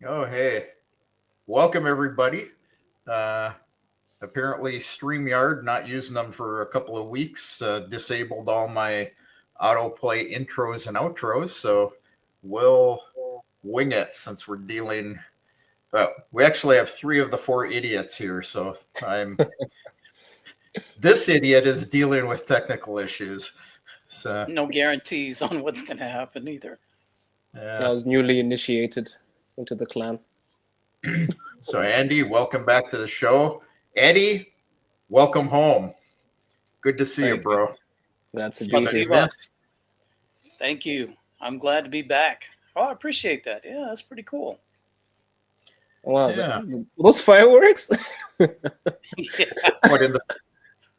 Oh, hey. Welcome, everybody. Uh, Apparently, StreamYard, not using them for a couple of weeks, disabled all my autoplay intros and outros. So we'll wing it since we're dealing. Well, we actually have 3 of the 4 idiots here. So this idiot is dealing with technical issues. So, No guarantees on what's going to happen either. I was newly initiated into the clan. So Andy, welcome back to the show. Eddie, welcome home. Good to see you, bro. Glad to be Spasibo. here. Thank you. I'm glad to be back. Oh, I appreciate that. Yeah, that's pretty cool. Wow, Yeah. those fireworks? Yeah, What in the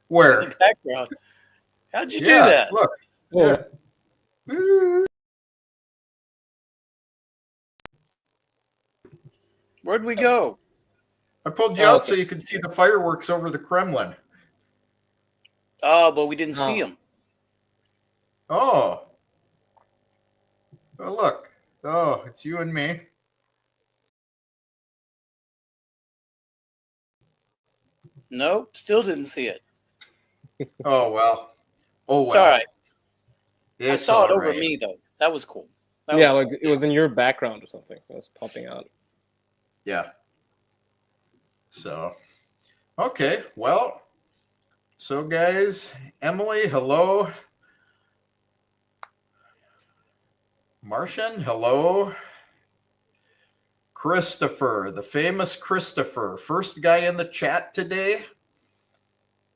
where? in the background. How'd you do Yeah, that? look. Oh, Yeah. Woo. Where'd we go? I pulled you Oh, out so you could see the fireworks over the Kremlin. Oh, but we didn't see them. Oh. Oh, look. Oh, it's you and me. Nope, still didn't see it. Oh, well. Oh, It's well. all right. I It's saw it all over right. me, though. That was cool. That yeah, was like it was in your background or something. It was popping out. Yeah. So, okay. Well, so guys, Emily, hello. Martian, hello. Christopher, the famous Christopher, first guy in the chat today,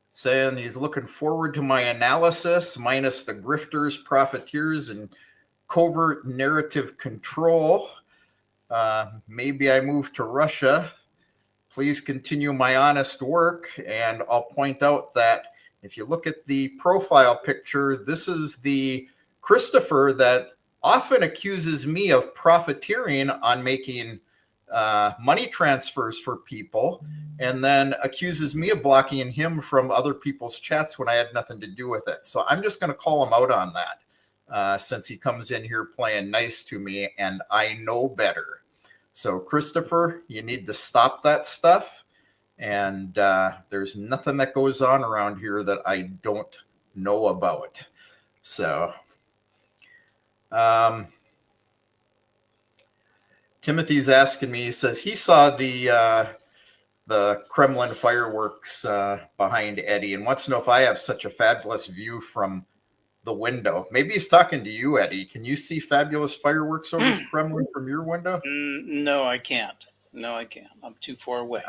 saying he's looking forward to my analysis, minus the grifters, profiteers, and covert narrative control. Maybe I move to Russia. Please continue my honest work. And I'll point out that if you look at the profile picture, this is the Christopher that often accuses me of profiteering on making money transfers for people, and then accuses me of blocking him from other people's chats when I had nothing to do with it. So I'm just going to call him out on that since he comes in here playing nice to me and I know better. So Christopher, you need to stop that stuff. And there's nothing that goes on around here that I don't know about. So Timothy's asking me, he says he saw the Kremlin fireworks behind Eddie and wants to know if I have such a fabulous view from the window. Maybe he's talking to you, Eddie. Can you see fabulous fireworks over the Kremlin from your window? No, I can't. No, I can't. I'm too far away.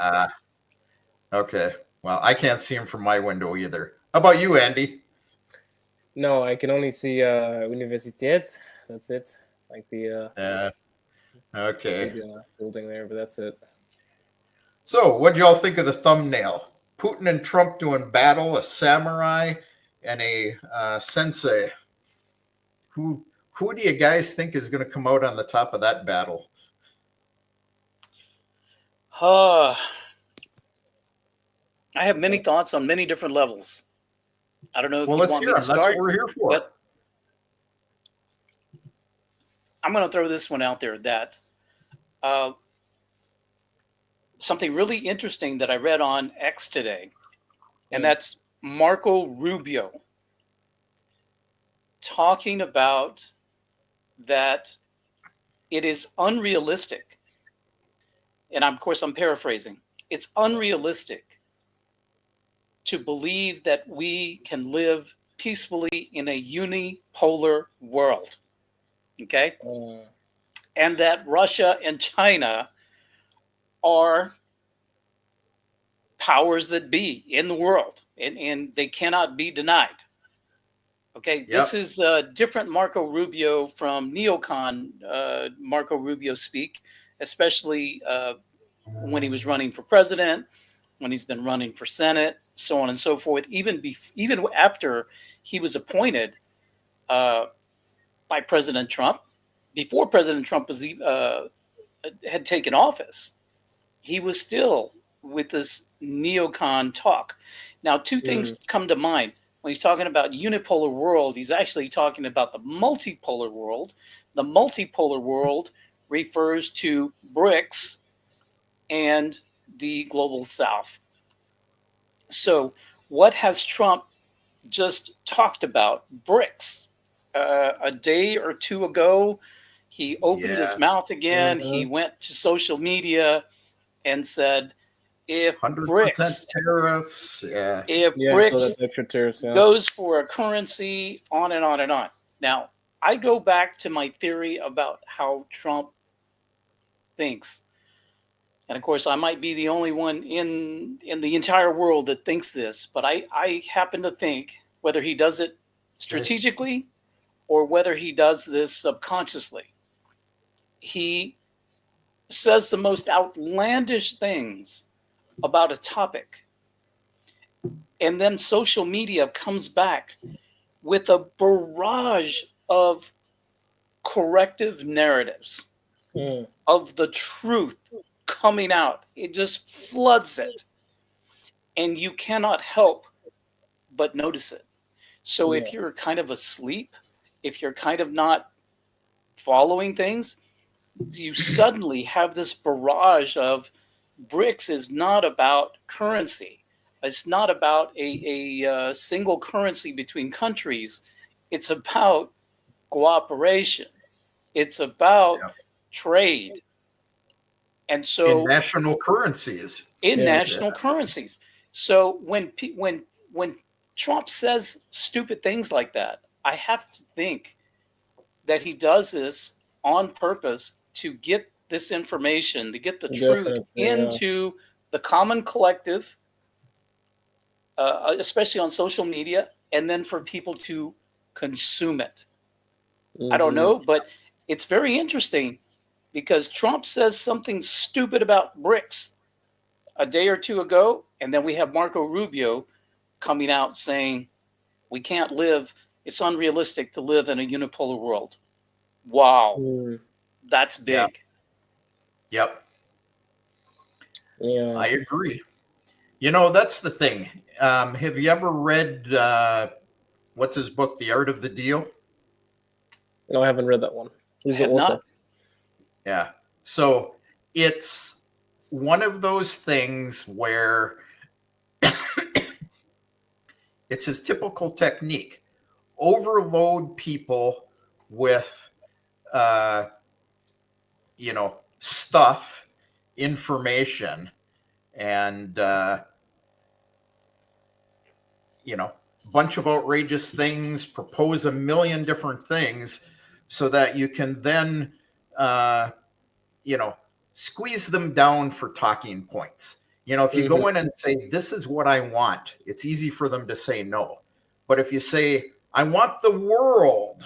Okay. Well, I can't see him from my window either. How about you, Andy? No, I can only see Universität. That's it. Like the okay. big, building there, but that's it. So, what do y'all think of the thumbnail? Putin and Trump doing battle, a samurai and a sensei. Who do you guys think is going to come out on the top of that battle? I have many thoughts on many different levels. I don't know if you want me to start. That's what we're here for. But I'm going to throw this one out there that something really interesting that I read on X today, and that's Marco Rubio talking about that it is unrealistic. And of course, I'm paraphrasing. It's unrealistic to believe that we can live peacefully in a unipolar world. Okay? And that Russia and China are powers that be in the world, and they cannot be denied. Okay, yep. This is different Marco Rubio from neocon Marco Rubio speak, especially when he was running for president, when he's been running for Senate, so on and so forth. Even after he was appointed by President Trump, before President Trump was had taken office, he was still with this neocon talk. Now, two things come to mind. when he's talking about unipolar world, he's actually talking about the multipolar world. The multipolar world refers to BRICS and the global south. So what has Trump just talked about? BRICS. A day or two ago, he opened his mouth again. He went to social media and said, if 100% BRICS, tariffs. Yeah. if Yeah, so BRICS that's extra tariffs. Yeah. goes for a currency, on and on and on. Now, I go back to my theory about how Trump thinks. And of course, I might be the only one in the entire world that thinks this, but I happen to think, whether he does it strategically or whether he does this subconsciously, he says the most outlandish things about a topic. And then social media comes back with a barrage of corrective narratives of the truth coming out. It just floods it. And you cannot help but notice it. So if you're kind of asleep, if you're kind of not following things, you suddenly have this barrage of BRICS is not about currency. It's not about a single currency between countries. It's about cooperation. It's about trade. And so in national currencies. in national currencies. So when Trump says stupid things like that, I have to think that he does this on purpose to get this information, to get the truth into the common collective, especially on social media, and then for people to consume it. I don't know, but it's very interesting because Trump says something stupid about BRICS a day or two ago, and then we have Marco Rubio coming out saying we can't live, it's unrealistic to live in a unipolar world. Wow. That's big. Yep. Yeah. I agree. You know, that's the thing. Have you ever read what's his book, The Art of the Deal? No, I haven't read that one. Who's the author? Not. Yeah. So it's one of those things where it's his typical technique. Overload people with, stuff, information, and, bunch of outrageous things, propose a million different things so that you can then, squeeze them down for talking points. If you go in and say, this is what I want, it's easy for them to say no. But if you say, I want the world,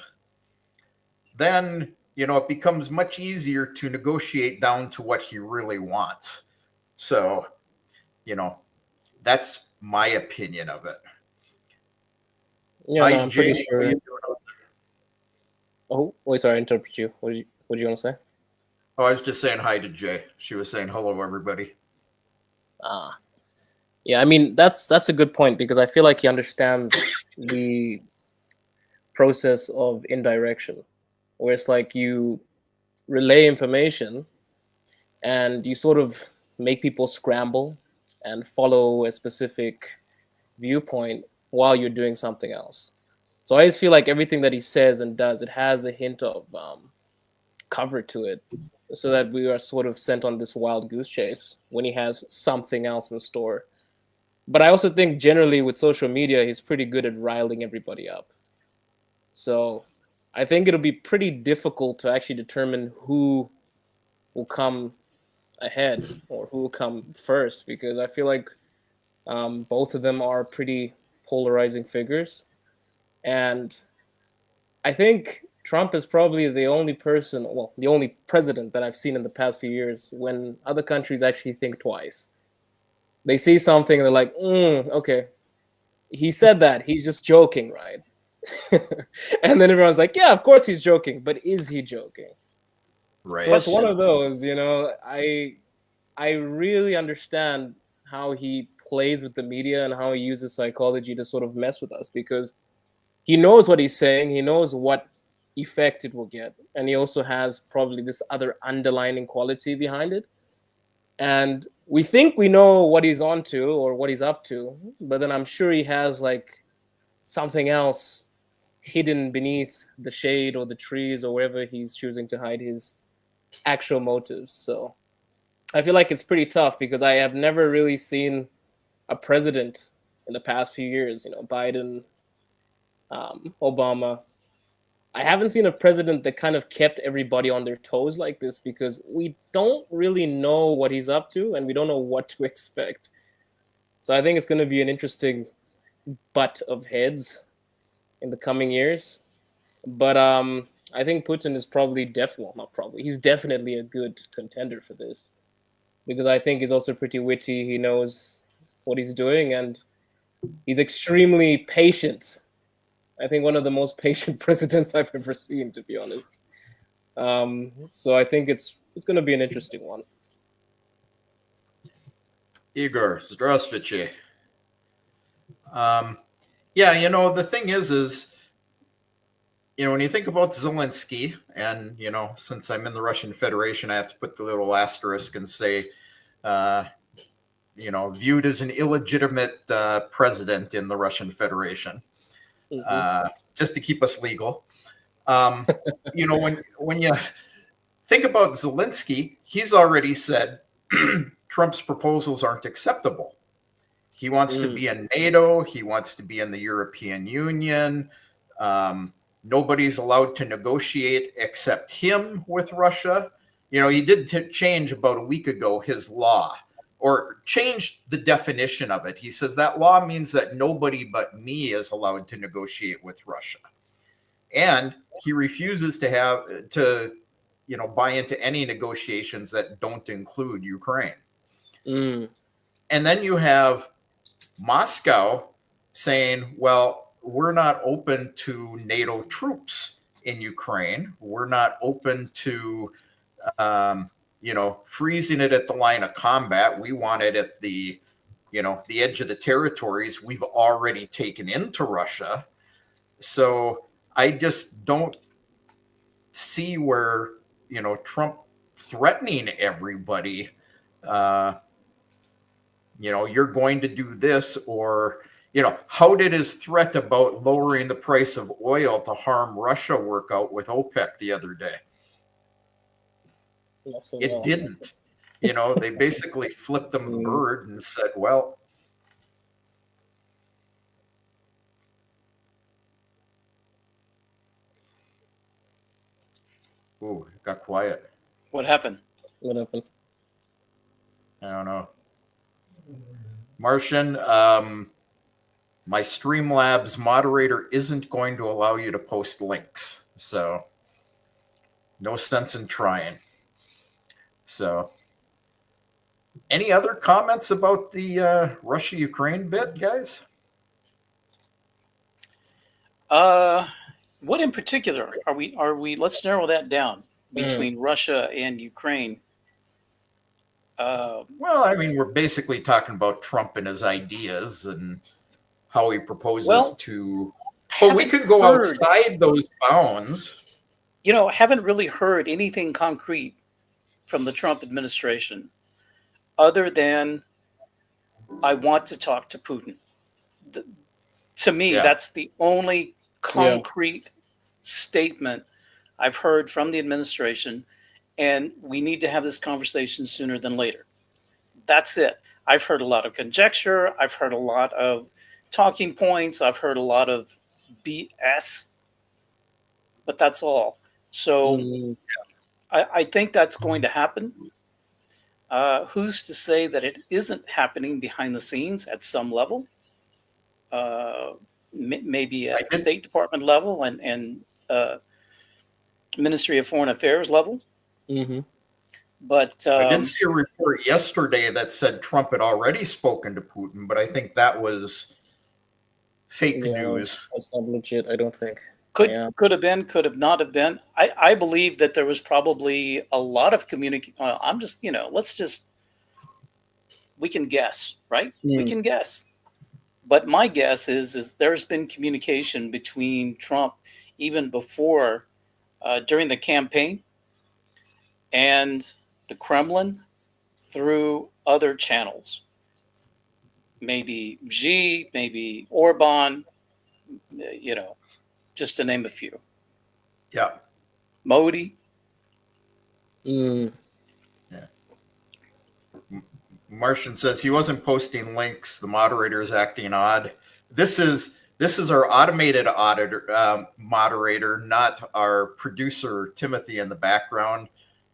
then, it becomes much easier to negotiate down to what he really wants. So, that's my opinion of it. Yeah, no, I'm pretty sure. Oh, wait, sorry, I interrupted you. What did you want to say? Oh, I was just saying hi to Jay. She was saying hello, everybody. Yeah, I mean, that's a good point because I feel like he understands the process of indirection, where it's like you relay information and you sort of make people scramble and follow a specific viewpoint while you're doing something else. So I just feel like everything that he says and does, it has a hint of cover to it, so that we are sort of sent on this wild goose chase when he has something else in store. But I also think generally with social media, he's pretty good at riling everybody up. So I think it'll be pretty difficult to actually determine who will come ahead or who will come first, because I feel like both of them are pretty polarizing figures. And I think Trump is probably the only person, well, the only president that I've seen in the past few years when other countries actually think twice. They see something and they're like, okay, he said that. He's just joking, right? And then everyone's like, yeah, of course he's joking. But is he joking? Right. So it's one of those, I really understand how he plays with the media and how he uses psychology to sort of mess with us, because he knows what he's saying, he knows what effect it will get, and he also has probably this other underlining quality behind it. And we think we know what he's onto or what he's up to, but then I'm sure he has like something else hidden beneath the shade or the trees or wherever he's choosing to hide his actual motives. So I feel like it's pretty tough because I have never really seen a president in the past few years, Biden, Obama. I haven't seen a president that kind of kept everybody on their toes like this, because we don't really know what he's up to and we don't know what to expect. So I think it's going to be an interesting butt of heads in the coming years. But I think Putin is he's definitely a good contender for this, because I think he's also pretty witty. He knows what he's doing, and he's extremely patient. I think one of the most patient presidents I've ever seen, to be honest. So I think it's going to be an interesting one. Igor, здравствуйте. Yeah, the thing is, when you think about Zelensky, and, since I'm in the Russian Federation, I have to put the little asterisk and say, viewed as an illegitimate president in the Russian Federation, just to keep us legal. When you think about Zelensky, he's already said Trump's proposals aren't acceptable. He wants to be in NATO. He wants to be in the European Union. Nobody's allowed to negotiate except him with Russia. He did change about a week ago his law, or changed the definition of it. He says that law means that nobody but me is allowed to negotiate with Russia. And he refuses to buy into any negotiations that don't include Ukraine. And then you have Moscow saying, well, we're not open to NATO troops in Ukraine. We're not open to, freezing it at the line of combat. We want it at the edge of the territories we've already taken into Russia. So I just don't see where, Trump threatening everybody, you're going to do this, or, how did his threat about lowering the price of oil to harm Russia work out with OPEC the other day? It didn't. They basically flipped them the bird and said, well, ooh, it got quiet. What happened? I don't know. Martian, my Streamlabs moderator isn't going to allow you to post links. So no sense in trying. So any other comments about the Russia-Ukraine bit, guys? What in particular are we? Let's narrow that down between Russia and Ukraine. Well, I mean, we're basically talking about Trump and his ideas and how he proposes to. But we could go outside those bounds. Haven't really heard anything concrete from the Trump administration, other than I want to talk to Putin. To me, that's the only concrete statement I've heard from the administration, and we need to have this conversation sooner than later. That's it. I've heard a lot of conjecture. I've heard a lot of talking points. I've heard a lot of BS, but that's all. So I think that's going to happen. Who's to say that it isn't happening behind the scenes at some level? Maybe at State Department level and Ministry of Foreign Affairs level. But I did see a report yesterday that said Trump had already spoken to Putin, but I think that was fake news. That's not legit, I don't think. Could have been, could have not have been. I believe that there was probably a lot of let's just we can guess, right? We can guess. But my guess is there's been communication between Trump even before, during the campaign, and the Kremlin through other channels. Maybe Xi, maybe Orban, just to name a few. Yeah. Modi. Yeah. Martian says he wasn't posting links. The moderator is acting odd. This is our automated auditor moderator, not our producer Timothy in the background.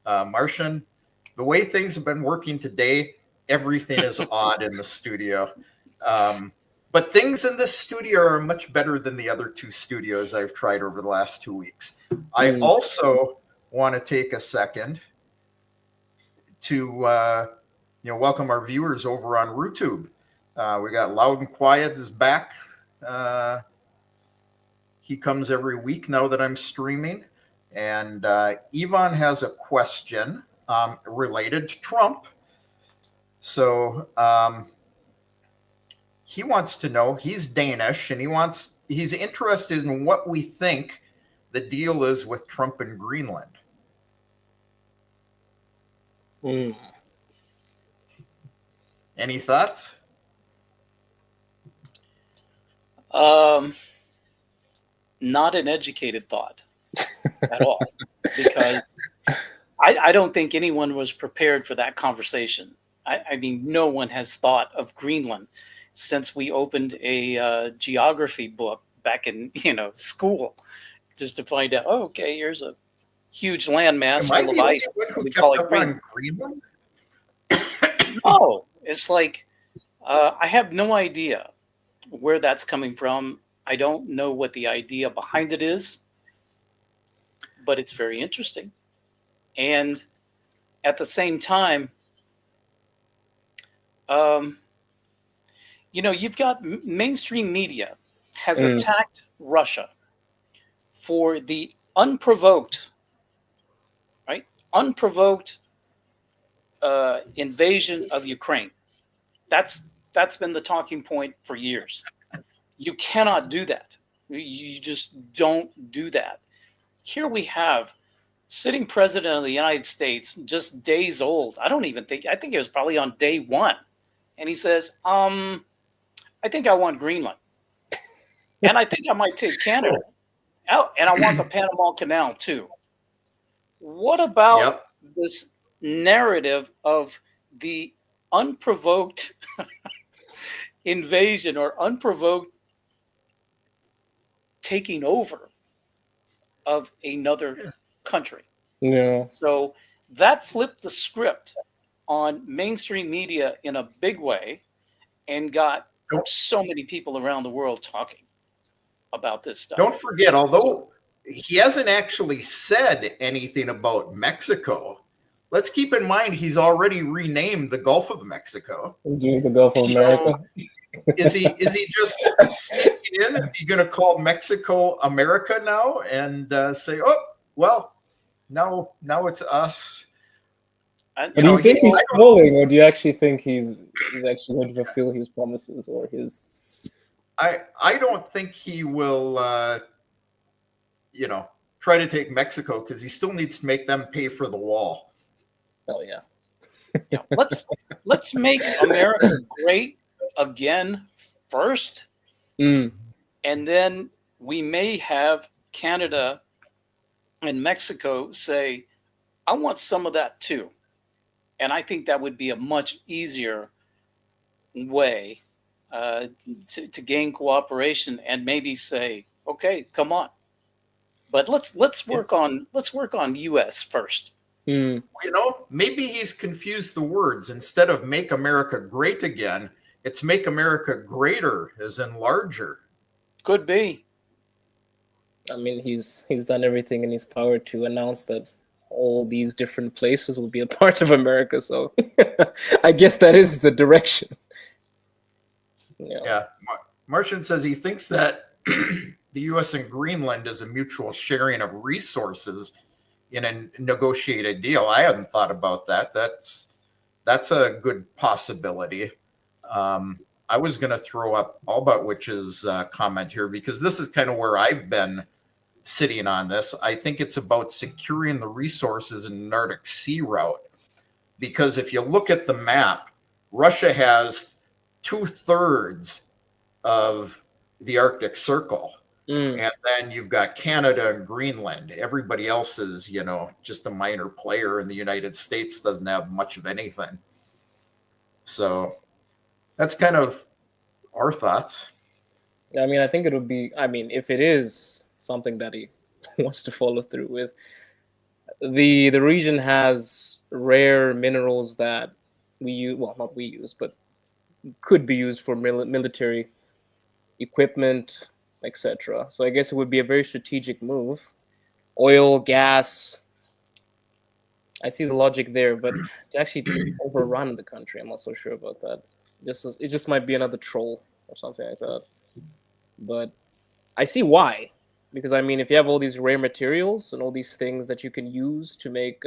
Martian, the way things have been working today, everything is odd in the studio. But things in this studio are much better than the other two studios I've tried over the last 2 weeks. I also want to take a second to welcome our viewers over on RooTube. We got Loud and Quiet is back. He comes every week now that I'm streaming. And Yvonne has a question related to Trump. So he wants to know, he's Danish, and he's interested in what we think the deal is with Trump and Greenland. Any thoughts? Not an educated thought at all, because I don't think anyone was prepared for that conversation. I mean, no one has thought of Greenland since we opened a geography book back in school, just to find out. Oh, okay, here's a huge landmass full of ice. We call it Greenland. Oh, it's like I have no idea where that's coming from. I don't know what the idea behind it is, but it's very interesting. And at the same time, you've got mainstream media has attacked Russia for the unprovoked invasion of Ukraine. That's been the talking point for years. You cannot do that. You just don't do that. Here we have sitting president of the United States, just days old. I think it was probably on day one. And he says, I think I want Greenland. And I think I might take Canada. Oh, and I want the Panama Canal too. What about this narrative of the unprovoked invasion or unprovoked taking over of another country? Yeah. So that flipped the script on mainstream media in a big way and got so many people around the world talking about this stuff. Don't forget, although he hasn't actually said anything about Mexico, let's keep in mind he's already renamed the Gulf of Mexico. The Gulf of America. Is he just sneaking in? Is he going to call Mexico America now and say, "Oh, well, now it's us"? Do you think he's trolling, or do you actually think he's actually going to fulfill his promises or his? I don't think he will. Try to take Mexico because he still needs to make them pay for the wall. Oh yeah. Let's make America great again first, and then we may have Canada and Mexico say, I want some of that too. And I think that would be a much easier way to gain cooperation and maybe say, okay, come on. But let's work on US first. Maybe he's confused the words. Instead of make America great again, it's make America greater, as in larger. Could be. I mean, he's done everything in his power to announce that all these different places will be a part of America. So I guess that is the direction. Yeah. Martian says he thinks that the U.S. and Greenland is a mutual sharing of resources in a negotiated deal. I hadn't thought about that. That's that's a good possibility. I was going to throw up Allboutwich's comment here, because this is kind of where I've been sitting on this. I think it's about securing the resources in an Arctic Sea route, because if you look at the map, Russia has 2/3 of the Arctic Circle. And then you've got Canada and Greenland. Everybody else is, just a minor player, and the United States doesn't have much of anything. So that's kind of our thoughts. I mean, I think it would be, if it is something that he wants to follow through with, the region has rare minerals that we use, well, not we use, but could be used for military equipment, etc. So I guess it would be a very strategic move. Oil, gas, I see the logic there, but to actually overrun the country, I'm not so sure about that. It just might be another troll or something like that. But I see why, because if you have all these rare materials and all these things that you can use to make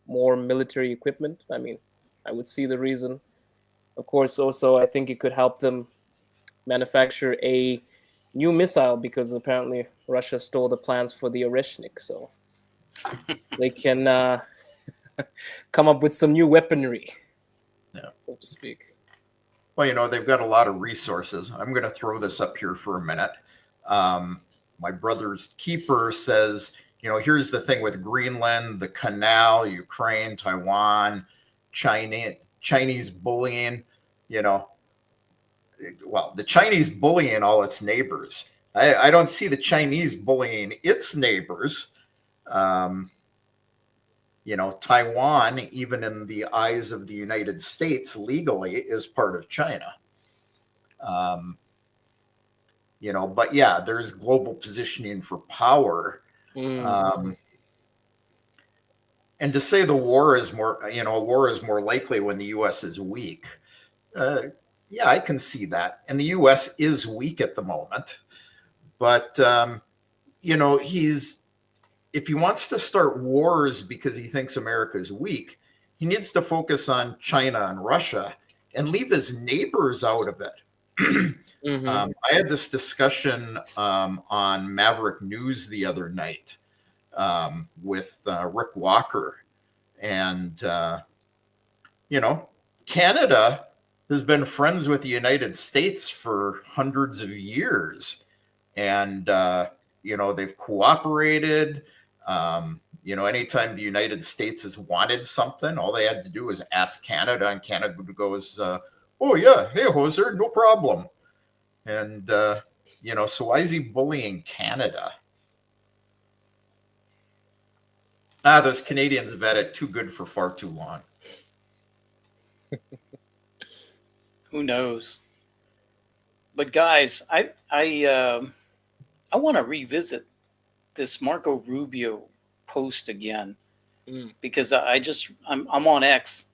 more military equipment, I would see the reason. Of course, also I think it could help them manufacture a new missile, because apparently Russia stole the plans for the Oreshnik, so they can come up with some new weaponry, so to speak. Well, they've got a lot of resources. I'm going to throw this up here for a minute. My brother's keeper says, here's the thing with Greenland, the canal, Ukraine, Taiwan, Chinese bullying, well, the Chinese bullying all its neighbors. I don't see the Chinese bullying its neighbors. Taiwan, even in the eyes of the United States, legally is part of China. But yeah, there's global positioning for power. And to say the war is more likely when the U.S. is weak. Yeah, I can see that. And the U.S. is weak at the moment. But, if he wants to start wars because he thinks America is weak, he needs to focus on China and Russia and leave his neighbors out of it. I had this discussion on Maverick News the other night with Rick Walker. And, Canada has been friends with the United States for hundreds of years. And, they've cooperated. Anytime the United States has wanted something, all they had to do was ask Canada, and Canada goes, oh, yeah, hey, Hoser, no problem. And, so why is he bullying Canada? Those Canadians have had it too good for far too long. Who knows? But guys, I want to revisit this Marco Rubio post again, because I'm on X,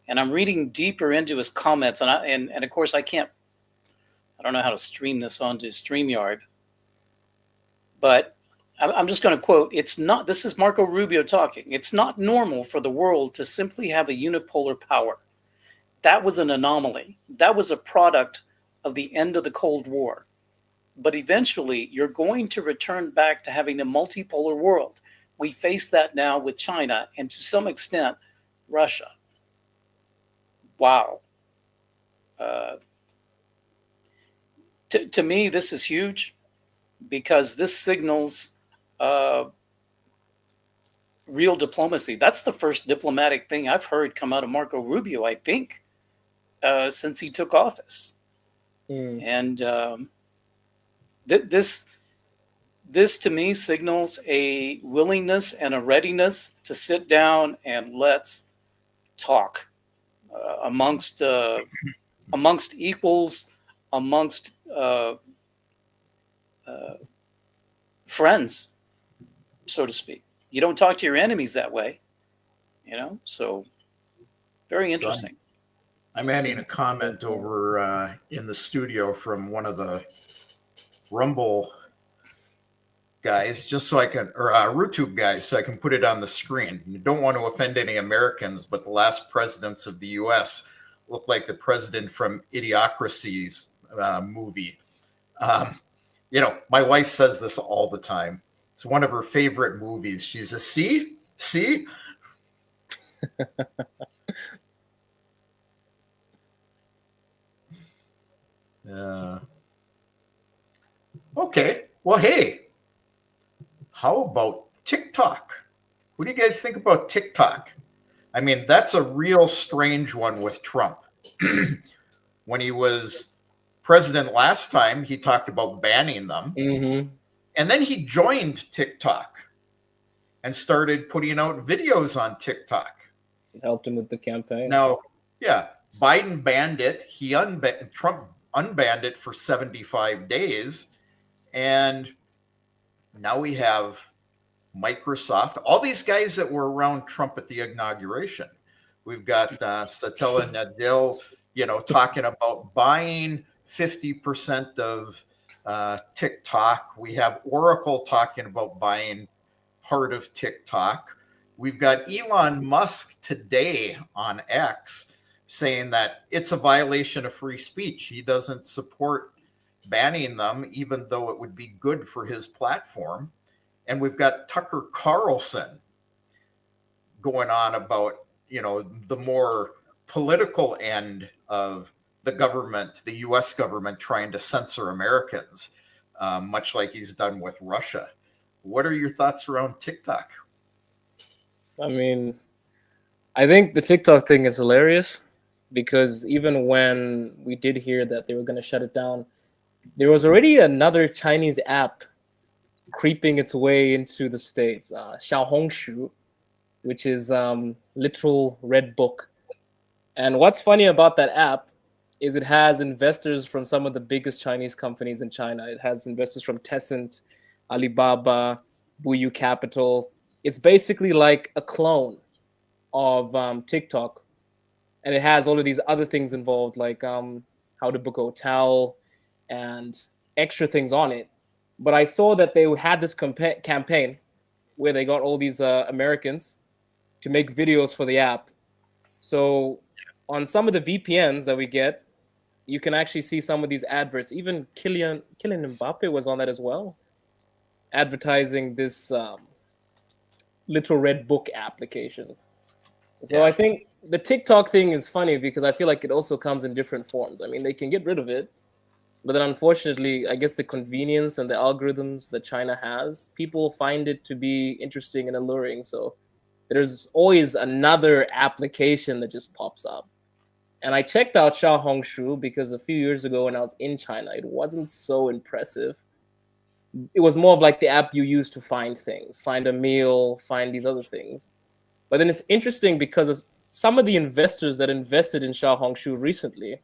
and I'm reading deeper into his comments, and of course I don't know how to stream this onto StreamYard, but I'm just going to quote, this is Marco Rubio talking. It's not normal for the world to simply have a unipolar power. That was an anomaly. That was a product of the end of the Cold War. But eventually, you're going to return back to having a multipolar world. We face that now with China and to some extent, Russia. Wow. To me, this is huge, because this signals real diplomacy. That's the first diplomatic thing I've heard come out of Marco Rubio, I think, since he took office. And this to me signals a willingness and a readiness to sit down and let's talk amongst equals, amongst friends, so to speak. You don't talk to your enemies that way, so very interesting. I'm adding a comment over in the studio from one of the Rumble guys, just so I can, or RooTube guys, so I can put it on the screen. You don't want to offend any Americans, but the last presidents of the U.S. look like the president from Idiocracy's movie. You know, my wife says this all the time. It's one of her favorite movies. She's a see. Okay. Well, hey, how about TikTok? What do you guys think about TikTok? I mean, that's a real strange one with Trump. When he was president last time, he talked about banning them. Mm-hmm. And then he joined TikTok and started putting out videos on TikTok. It helped him with the campaign. Now, yeah, Biden banned it. Trump unbanned it for 75 days. And now we have Microsoft, all these guys that were around Trump at the inauguration. We've got Satya Nadella, you know, talking about buying 50% of TikTok. We have Oracle talking about buying part of TikTok. We've got Elon Musk today on X saying that it's a violation of free speech. He doesn't support banning them, even though it would be good for his platform. And we've got Tucker Carlson going on about, you know, the more political end of the government, the US government trying to censor Americans, much like he's done with Russia. What are your thoughts around TikTok? I mean, I think the TikTok thing is hilarious because even when we did hear that they were going to shut it down, there was already another Chinese app creeping its way into the States, Xiaohongshu, which is literal red book. And what's funny about that app is it has investors from some of the biggest Chinese companies in China. It has investors from Tencent, Alibaba, Buyu Capital. It's basically like a clone of TikTok. And it has all of these other things involved, like how to book a hotel and extra things on it. But I saw that they had this campaign where they got all these Americans to make videos for the app. So on some of the VPNs that we get, you can actually see some of these adverts. Even Kylian Mbappe was on that as well, advertising this Little Red Book application. So Yeah. I think the TikTok thing is funny because I feel like it also comes in different forms. I mean, they can get rid of it, but then unfortunately, I guess the convenience and the algorithms that China has, people find it to be interesting and alluring. So there's always another application that just pops up. And I checked out Xiaohongshu because a few years ago when I was in China, it wasn't so impressive. It was more of like the app you use to find things, find a meal, find these other things. But then it's interesting because of some of the investors that invested in Xiaohongshu recently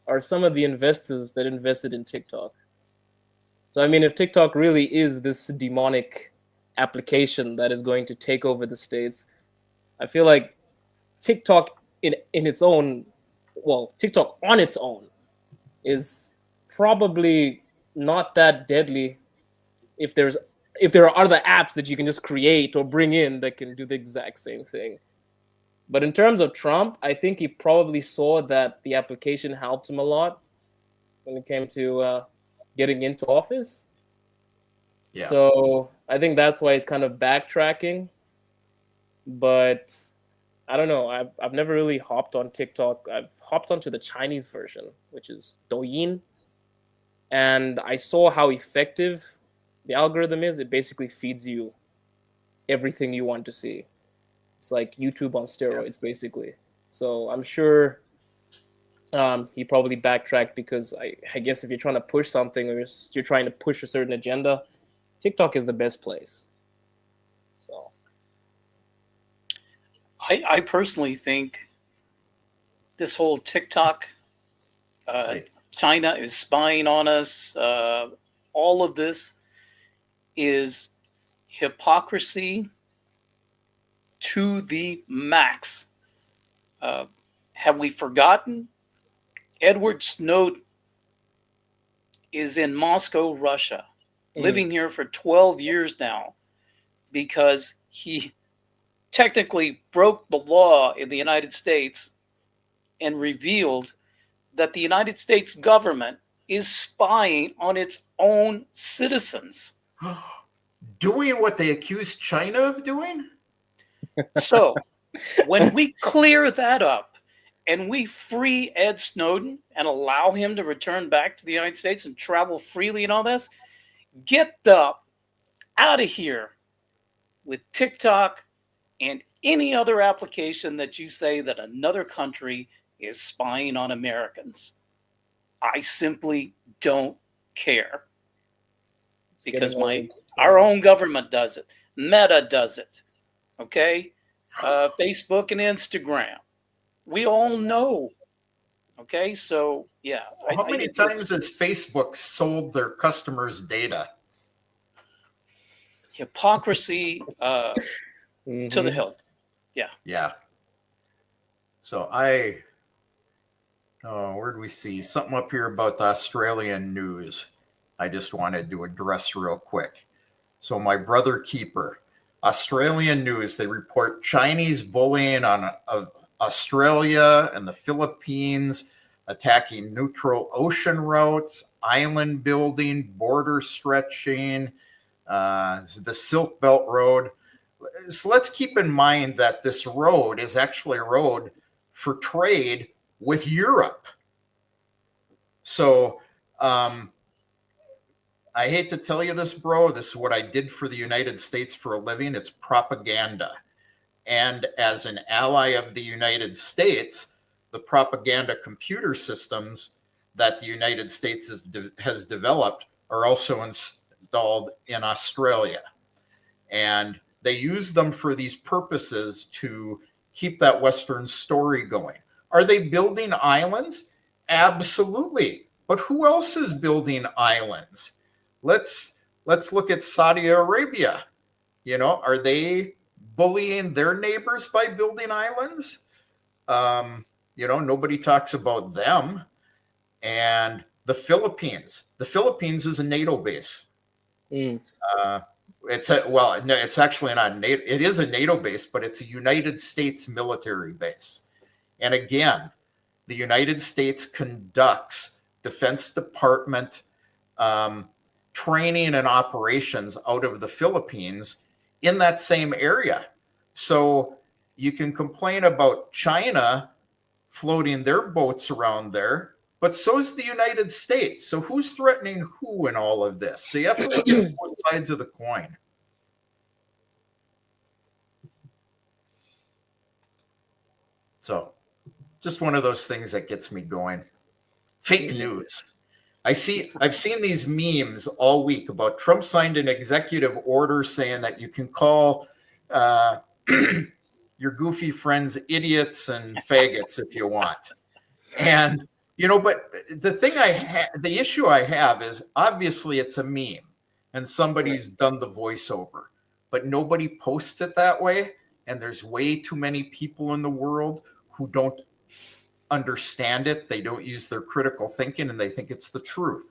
are some of the investors that invested in TikTok. So, I mean, if TikTok really is this demonic application that is going to take over the States, I feel like TikTok in its own, well, TikTok on its own is probably not that deadly if there are other apps that you can just create or bring in that can do the exact same thing. But in terms of Trump, I think he probably saw that the application helped him a lot when it came to getting into office. Yeah. So I think that's why he's kind of backtracking. But I don't know. I've never really hopped on TikTok. I've hopped onto the Chinese version, which is Douyin. And I saw how effective the algorithm is. It basically feeds you everything you want to see. It's like YouTube on steroids, basically. So I'm sure he probably backtracked because I guess if you're trying to push something or you're trying to push a certain agenda, TikTok is the best place. So I personally think this whole TikTok, China is spying on us. All of this is hypocrisy to the max. Have we forgotten? Edward Snowden is in Moscow, Russia. living here for 12 years now, because he technically broke the law in the United States and revealed that the United States government is spying on its own citizens. Doing what they accused China of doing? So when we clear that up and we free Ed Snowden and allow him to return back to the United States and travel freely and all this, get the out of here with TikTok and any other application that you say that another country is spying on Americans. I simply don't care, because our own government does it. Meta does it. Okay? Facebook and Instagram. We all know. Okay? So, yeah. How many times has Facebook sold their customers' data? Hypocrisy to the hilt. Yeah. Yeah. So where do we see something up here about the Australian news? I just wanted to address real quick. So my brother keeper, Australian news, they report Chinese bullying on Australia and the Philippines, attacking neutral ocean routes, island building, border stretching, the Silk Belt Road. So let's keep in mind that this road is actually a road for trade with Europe. So I hate to tell you this, bro. This is what I did for the United States for a living. It's propaganda. And as an ally of the United States, the propaganda computer systems that the United States has developed are also installed in Australia. And they use them for these purposes to keep that Western story going. Are they building islands? Absolutely. But who else is building islands? Let's look at Saudi Arabia. Are they bullying their neighbors by building islands? Nobody talks about them. And the Philippines. The Philippines is a NATO base. It's actually not NATO. It is a NATO base, but it's a United States military base. And again, the United States conducts Defense Department training and operations out of the Philippines in that same area. So you can complain about China floating their boats around there, but so is the United States. So who's threatening who in all of this? So you have to look at both sides of the coin. So just one of those things that gets me going. Fake news. I've seen these memes all week about Trump signed an executive order saying that you can call your goofy friends idiots and faggots if you want. And, but the issue I have is obviously it's a meme and somebody's done the voiceover, but nobody posts it that way. And there's way too many people in the world who don't understand it. They don't use their critical thinking and they think it's the truth.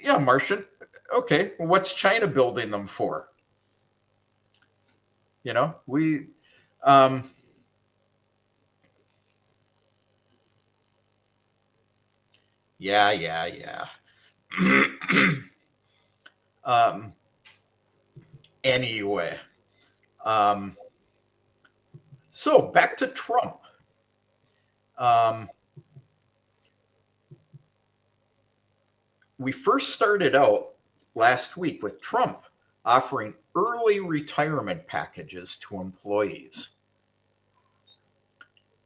Martian. Okay, well, what's China building them for? Yeah. Anyway. So back to Trump. We first started out last week with Trump offering early retirement packages to employees.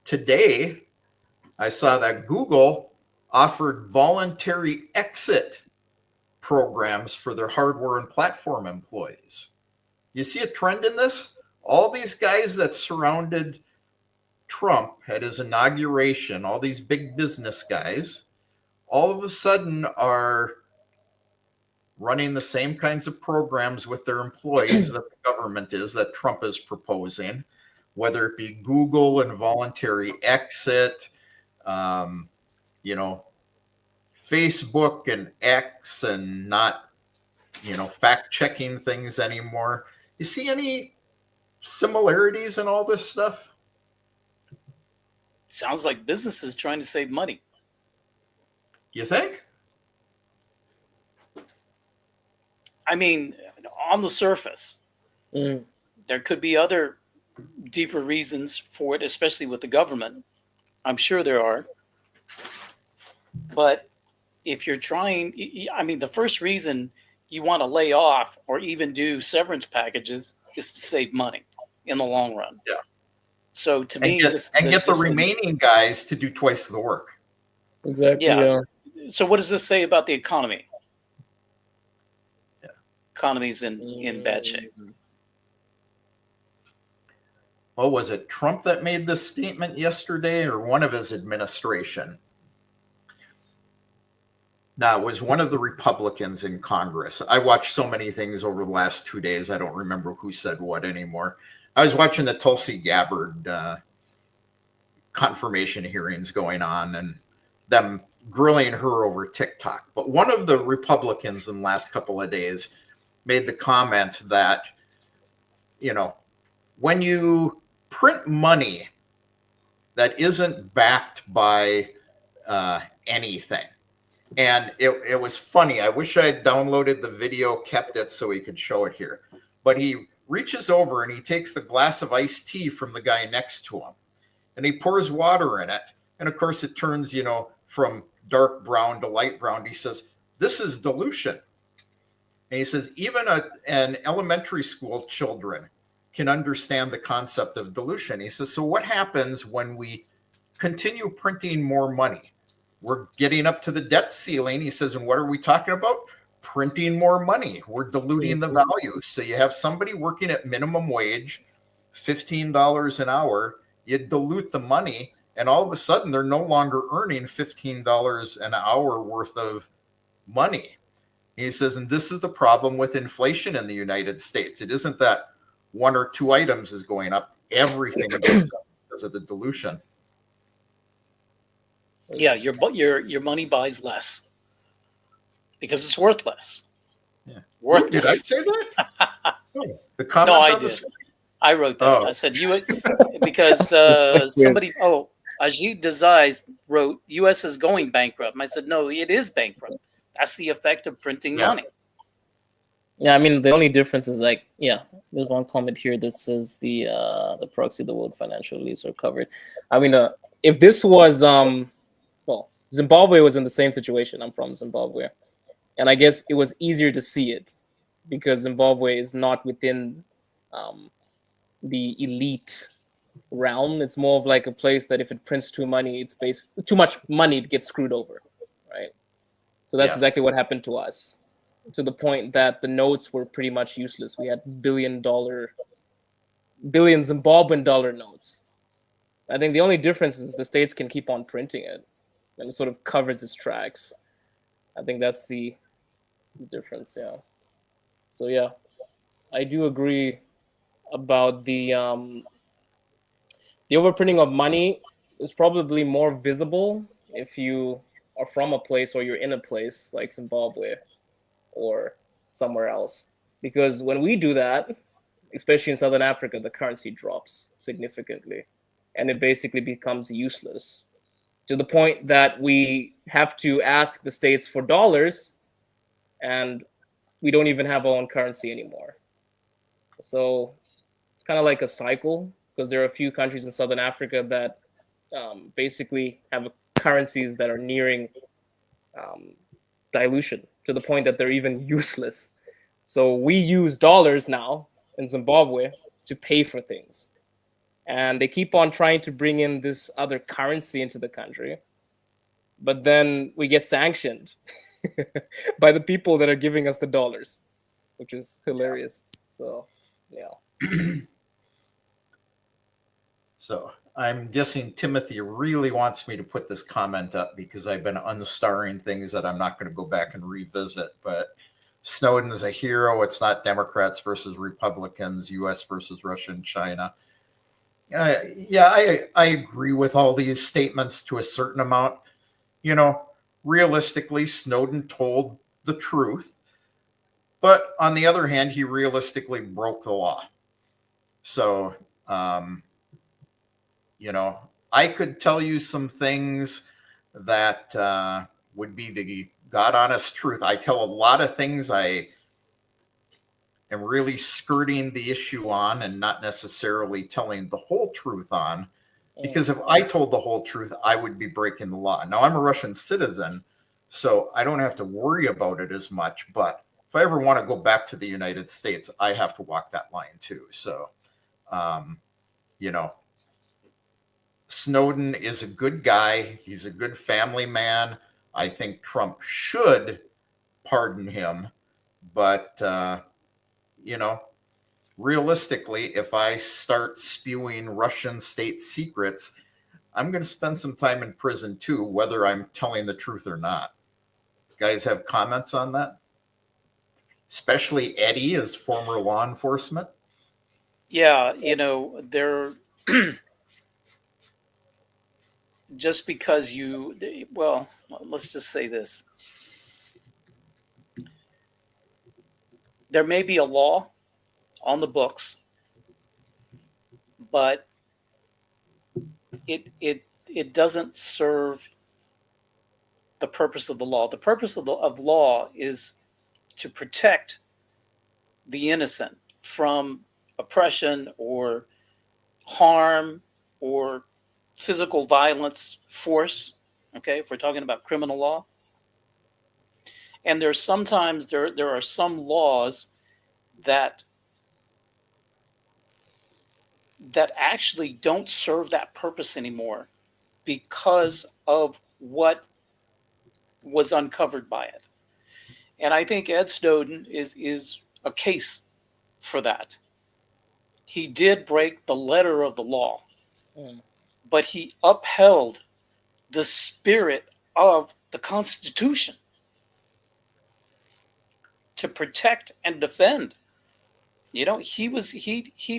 Today, I saw that Google offered voluntary exit programs for their hardware and platform employees. You see a trend in this? All these guys that surrounded Trump at his inauguration, all these big business guys, all of a sudden are running the same kinds of programs with their employees that the government is, that Trump is proposing, whether it be Google and voluntary exit, Facebook and X and not, fact checking things anymore. You see any similarities in all this stuff? Sounds like businesses trying to save money. You think? I mean, on the surface, there could be other deeper reasons for it, especially with the government. I'm sure there are. But if you're trying, I mean, the first reason you want to lay off or even do severance packages is to save money in the long run. Yeah. So to And me, get, this and is get the remaining guys to do twice the work. Exactly. Yeah. So what does this say about the economy? Yeah. Economy's in bad shape. Well, was it Trump that made this statement yesterday or one of his administration? No, it was one of the Republicans in Congress. I watched so many things over the last 2 days, I don't remember who said what anymore. I was watching the Tulsi Gabbard confirmation hearings going on and them grilling her over TikTok. But one of the Republicans in the last couple of days made the comment that, when you print money that isn't backed by anything, and it was funny. I wish I had downloaded the video, kept it so he could show it here. But he reaches over and he takes the glass of iced tea from the guy next to him. And he pours water in it. And of course it turns, from dark brown to light brown. He says, this is dilution. And he says, even an elementary school children can understand the concept of dilution. He says, so what happens when we continue printing more money? We're getting up to the debt ceiling. He says, and what are we talking about? Printing more money. We're diluting the value. So you have somebody working at minimum wage, $15 an hour. You dilute the money, and all of a sudden they're no longer earning $15 an hour worth of money. He says, and this is the problem with inflation in the United States. It isn't that one or two items is going up. Everything goes up because of the dilution. Yeah, your money buys less because it's worth less. Yeah. Worthless. Did I say that? The comment No, I on the did. screen? I wrote that. I said you because somebody. Oh, Ajit Desai wrote U.S. is going bankrupt. And I said no, it is bankrupt. That's the effect of printing money. Yeah, I mean the only difference is there's one comment here that says the proxy of the World Financial Release are covered. I mean, if this was Zimbabwe was in the same situation. I'm from Zimbabwe, and I guess it was easier to see it because Zimbabwe is not within the elite realm. It's more of like a place that if it prints too much money, it gets screwed over, right? So that's exactly what happened to us, to the point that the notes were pretty much useless. We had billion Zimbabwean dollar notes. I think the only difference is the states can keep on printing it, and it sort of covers its tracks. I think that's the difference, yeah. So yeah, I do agree about the overprinting of money is probably more visible if you are from a place or you're in a place like Zimbabwe or somewhere else. Because when we do that, especially in Southern Africa, the currency drops significantly and it basically becomes useless, to the point that we have to ask the states for dollars and we don't even have our own currency anymore. So it's kind of like a cycle, because there are a few countries in Southern Africa that basically have currencies that are nearing dilution, to the point that they're even useless. So we use dollars now in Zimbabwe to pay for things. And they keep on trying to bring in this other currency into the country. But then we get sanctioned by the people that are giving us the dollars, which is hilarious. So, yeah. So I'm guessing Timothy really wants me to put this comment up because I've been unstarring things that I'm not going to go back and revisit. But Snowden is a hero. It's not Democrats versus Republicans, U.S. versus Russia and China. I agree with all these statements to a certain amount. realistically, Snowden told the truth. But on the other hand, he realistically broke the law. So, I could tell you some things that would be the God honest truth. I tell a lot of things I am really skirting the issue on and not necessarily telling the whole truth on. Because if I told the whole truth, I would be breaking the law. Now, I'm a Russian citizen, so I don't have to worry about it as much. But if I ever want to go back to the United States, I have to walk that line too. So, you know, Snowden is a good guy. He's a good family man. I think Trump should pardon him. But, realistically, if I start spewing Russian state secrets, I'm going to spend some time in prison too, whether I'm telling the truth or not. Guys have comments on that? Especially Eddie as former law enforcement. Yeah, they're just because well, let's just say this. There may be a law on the books, but it doesn't serve the purpose of the law. The purpose of law is to protect the innocent from oppression or harm or physical violence, force. Okay, if we're talking about criminal law, and there are some laws that actually don't serve that purpose anymore because of what was uncovered by it. And I think Ed Snowden is a case for that. He did break the letter of the law, but he upheld the spirit of the Constitution to protect and defend. He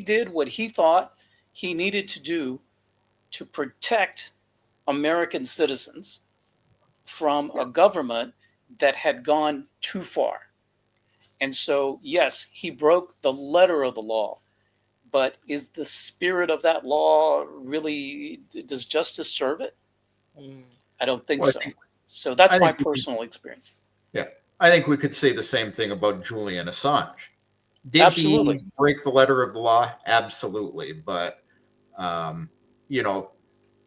did what he thought he needed to do to protect American citizens from a government that had gone too far. And so, yes, he broke the letter of the law, but is the spirit of that law really, does justice serve it? I don't think so. So that's my personal experience. Yeah. I think we could say the same thing about Julian Assange. Did Absolutely. he break the letter of the law? Absolutely. But,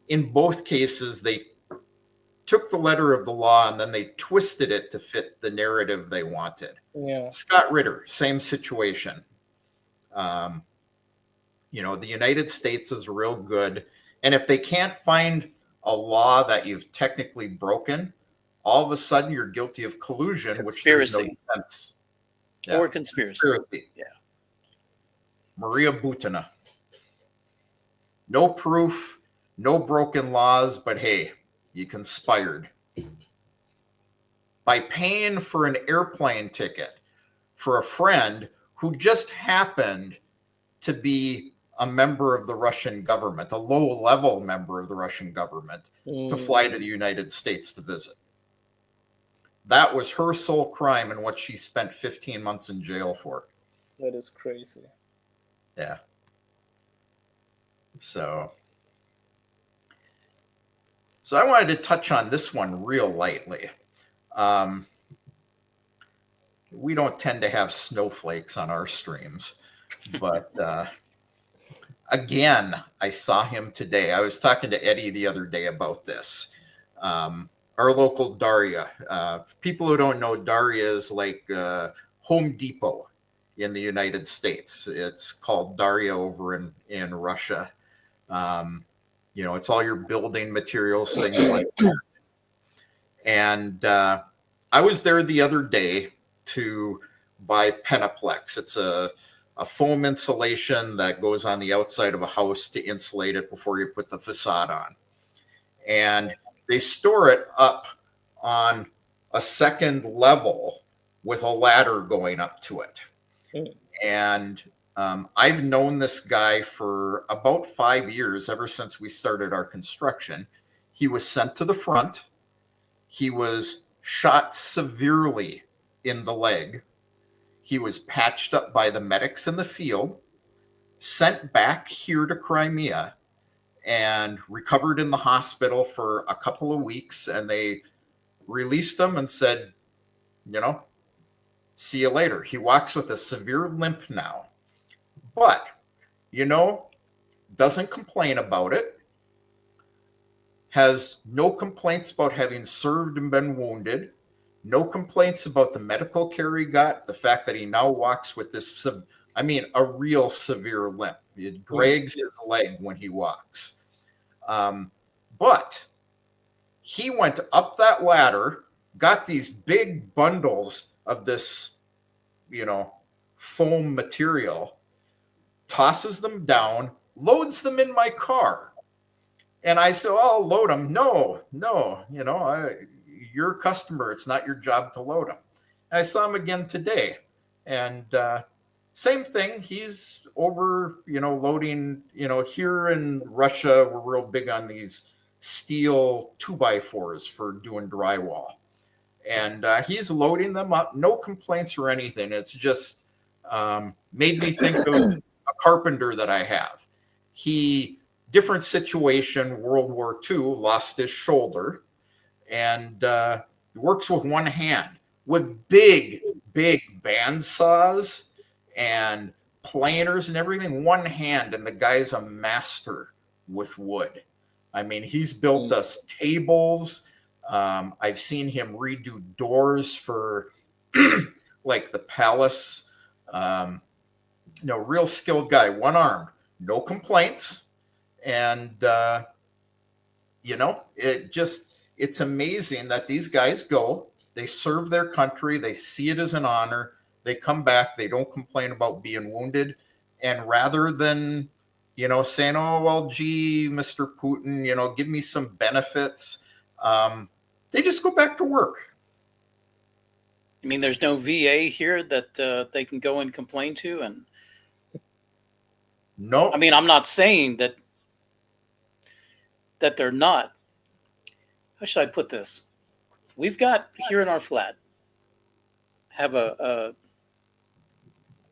in both cases, they took the letter of the law and then they twisted it to fit the narrative they wanted. Yeah. Scott Ritter, same situation. The United States is real good. And if they can't find a law that you've technically broken, all of a sudden you're guilty of collusion, Conspiracy. Which there's no defense. Yeah. Or conspiracy. Yeah. Maria Butina. No proof, no broken laws, but hey, you conspired. By paying for an airplane ticket for a friend who just happened to be a member of the Russian government, a low-level member of the Russian government, to fly to the United States to visit. That was her sole crime and what she spent 15 months in jail for. That is crazy. Yeah. So I wanted to touch on this one real lightly. We don't tend to have snowflakes on our streams, but again, I saw him today. I was talking to Eddie the other day about this. Our local Daria. People who don't know, Daria is like Home Depot in the United States. It's called Daria over in Russia. It's all your building materials, things like that. And I was there the other day to buy Penaplex. It's a foam insulation that goes on the outside of a house to insulate it before you put the facade on. And they store it up on a second level with a ladder going up to it. And I've known this guy for about 5 years, ever since we started our construction. He was sent to the front. He was shot severely in the leg. He was patched up by the medics in the field, sent back here to Crimea, and recovered in the hospital for a couple of weeks. And they released him and said, see you later. He walks with a severe limp now, but, doesn't complain about it, has no complaints about having served and been wounded, no complaints about the medical care he got, the fact that he now walks with this, a real severe limp. It drags his leg when he walks. But he went up that ladder, got these big bundles of this, foam material, tosses them down, loads them in my car. And I said, I'll load them. No, you're a customer. It's not your job to load them. And I saw him again today. And same thing. He's over, loading, here in Russia, we're real big on these steel 2x4s for doing drywall. And he's loading them up. No complaints or anything. It's just made me think of a carpenter that I have. Different situation, World War II, lost his shoulder, and works with one hand with big band saws and planers and everything, one hand, and the guy's a master with wood. I mean, he's built us tables. I've seen him redo doors for like the palace. Real skilled guy, one arm, no complaints. And, it's amazing that these guys go, they serve their country, they see it as an honor, they come back, they don't complain about being wounded. And rather than, saying, oh, well, gee, Mr. Putin, give me some benefits, they just go back to work. I mean, there's no VA here that they can go and complain to? And no. I mean, I'm not saying that they're not. How should I put this? We've got here in our flat, have I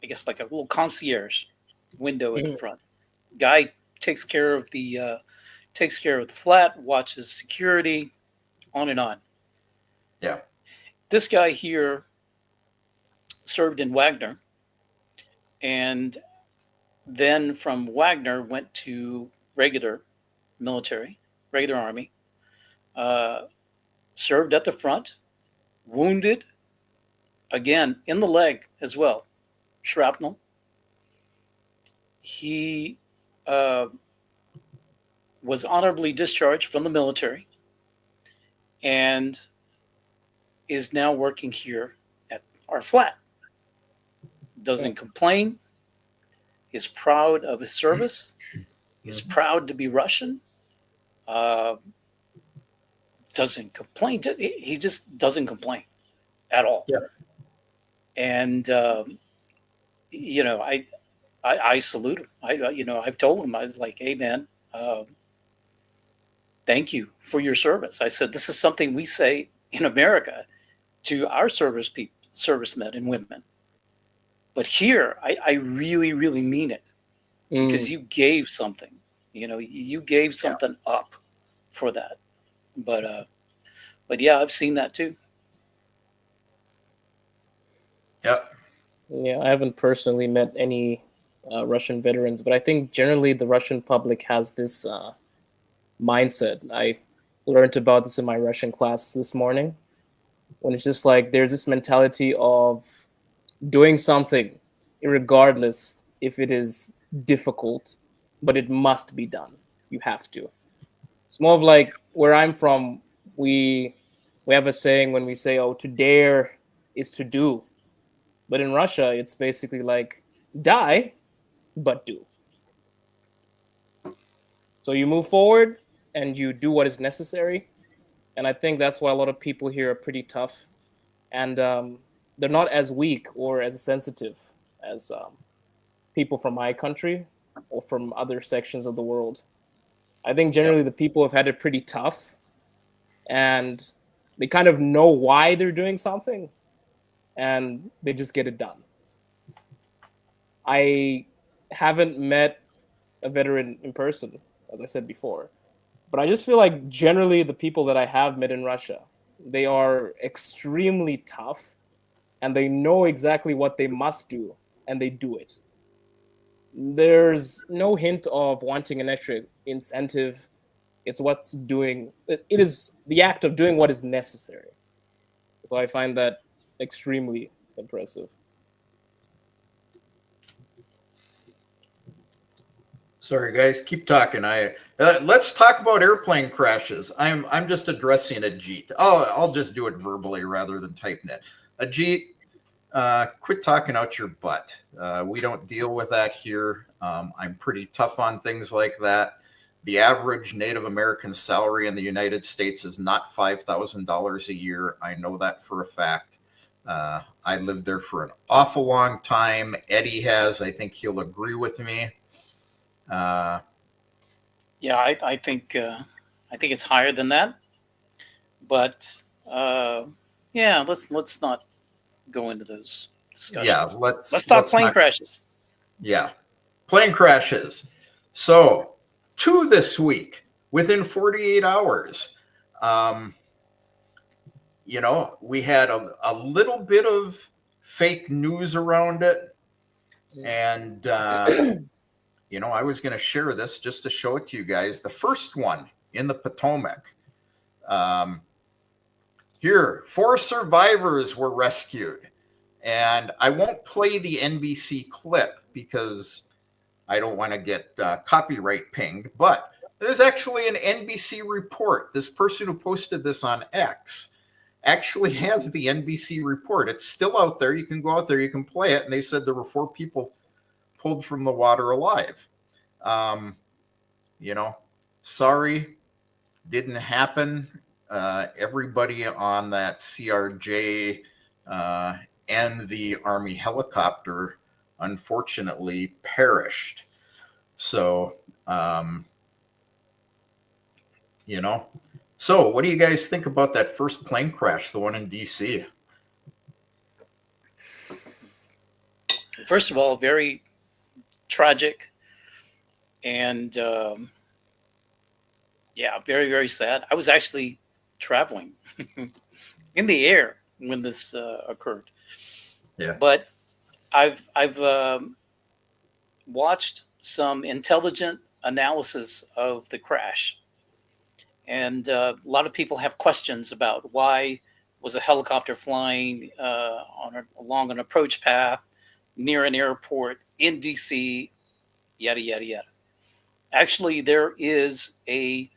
guess like a little concierge window at the front. Guy takes care of the flat, watches security, on and on. Yeah. This guy here served in Wagner, and then from Wagner went to regular army, served at the front, wounded, again, in the leg as well, shrapnel. He was honorably discharged from the military and is now working here at our flat. Doesn't complain, is proud of his service, is proud to be Russian, doesn't complain. He just doesn't complain at all. Yeah. And, I salute him. I've told him, I was like, hey, man, thank you for your service. I said, this is something we say in America to our servicemen and women. But here, I really, really mean it, because you gave something. You gave something up for that. But yeah, I've seen that too. Yep. Yeah, I haven't personally met any Russian veterans, but I think generally the Russian public has this mindset. I learned about this in my Russian class this morning, when it's just like there's this mentality of doing something regardless if it is difficult, but it must be done. You have to. It's more of like where I'm from, we have a saying when we say, oh, to dare is to do. But in Russia, it's basically like die, but do. So you move forward and you do what is necessary. And I think that's why a lot of people here are pretty tough. And they're not as weak or as sensitive as people from my country or from other sections of the world. I think generally the people have had it pretty tough, and They kind of know why they're doing something, and they just get it done. I haven't met a veteran in person, as I said before, but I just feel like generally the people that I have met in Russia, they are extremely tough, and they know exactly what they must do, and they do it. There's no hint of wanting an extra incentive. It's what's doing. It is the act of doing what is necessary. So I find that extremely impressive. Sorry, guys, keep talking. Let's talk about airplane crashes. I'm just addressing Ajit. Oh, I'll just do it verbally rather than typing it. Ajit, quit talking out your butt. We don't deal with that here. I'm pretty tough on things like that. The average Native American salary in the United States is not $5,000 a year. I know that for a fact. I lived there for an awful long time. Eddie has. I think he'll agree with me. Yeah, I think it's higher than that, but yeah, let's not go into those discussions. Yeah, let's talk plane crashes. Yeah, plane crashes. So 2 this week within 48 hours. We had a little bit of fake news around it, and I was going to share this just to show it to you guys. The first one in the Potomac. Here, 4 survivors were rescued. And I won't play the NBC clip because I don't want to get copyright pinged. But there's actually an NBC report. This person who posted this on X actually has the NBC report. It's still out there. You can go out there, you can play it. And they said there were 4 people pulled from the water alive. Sorry, didn't happen. Everybody on that CRJ and the Army helicopter unfortunately perished. So, So what do you guys think about that first plane crash, the one in DC? First of all, very tragic, and very, very sad. I was actually traveling in the air when this occurred. Yeah. But I've watched some intelligent analysis of the crash, and a lot of people have questions about why was a helicopter flying along an approach path near an airport in DC, yada yada yada. Actually, there is a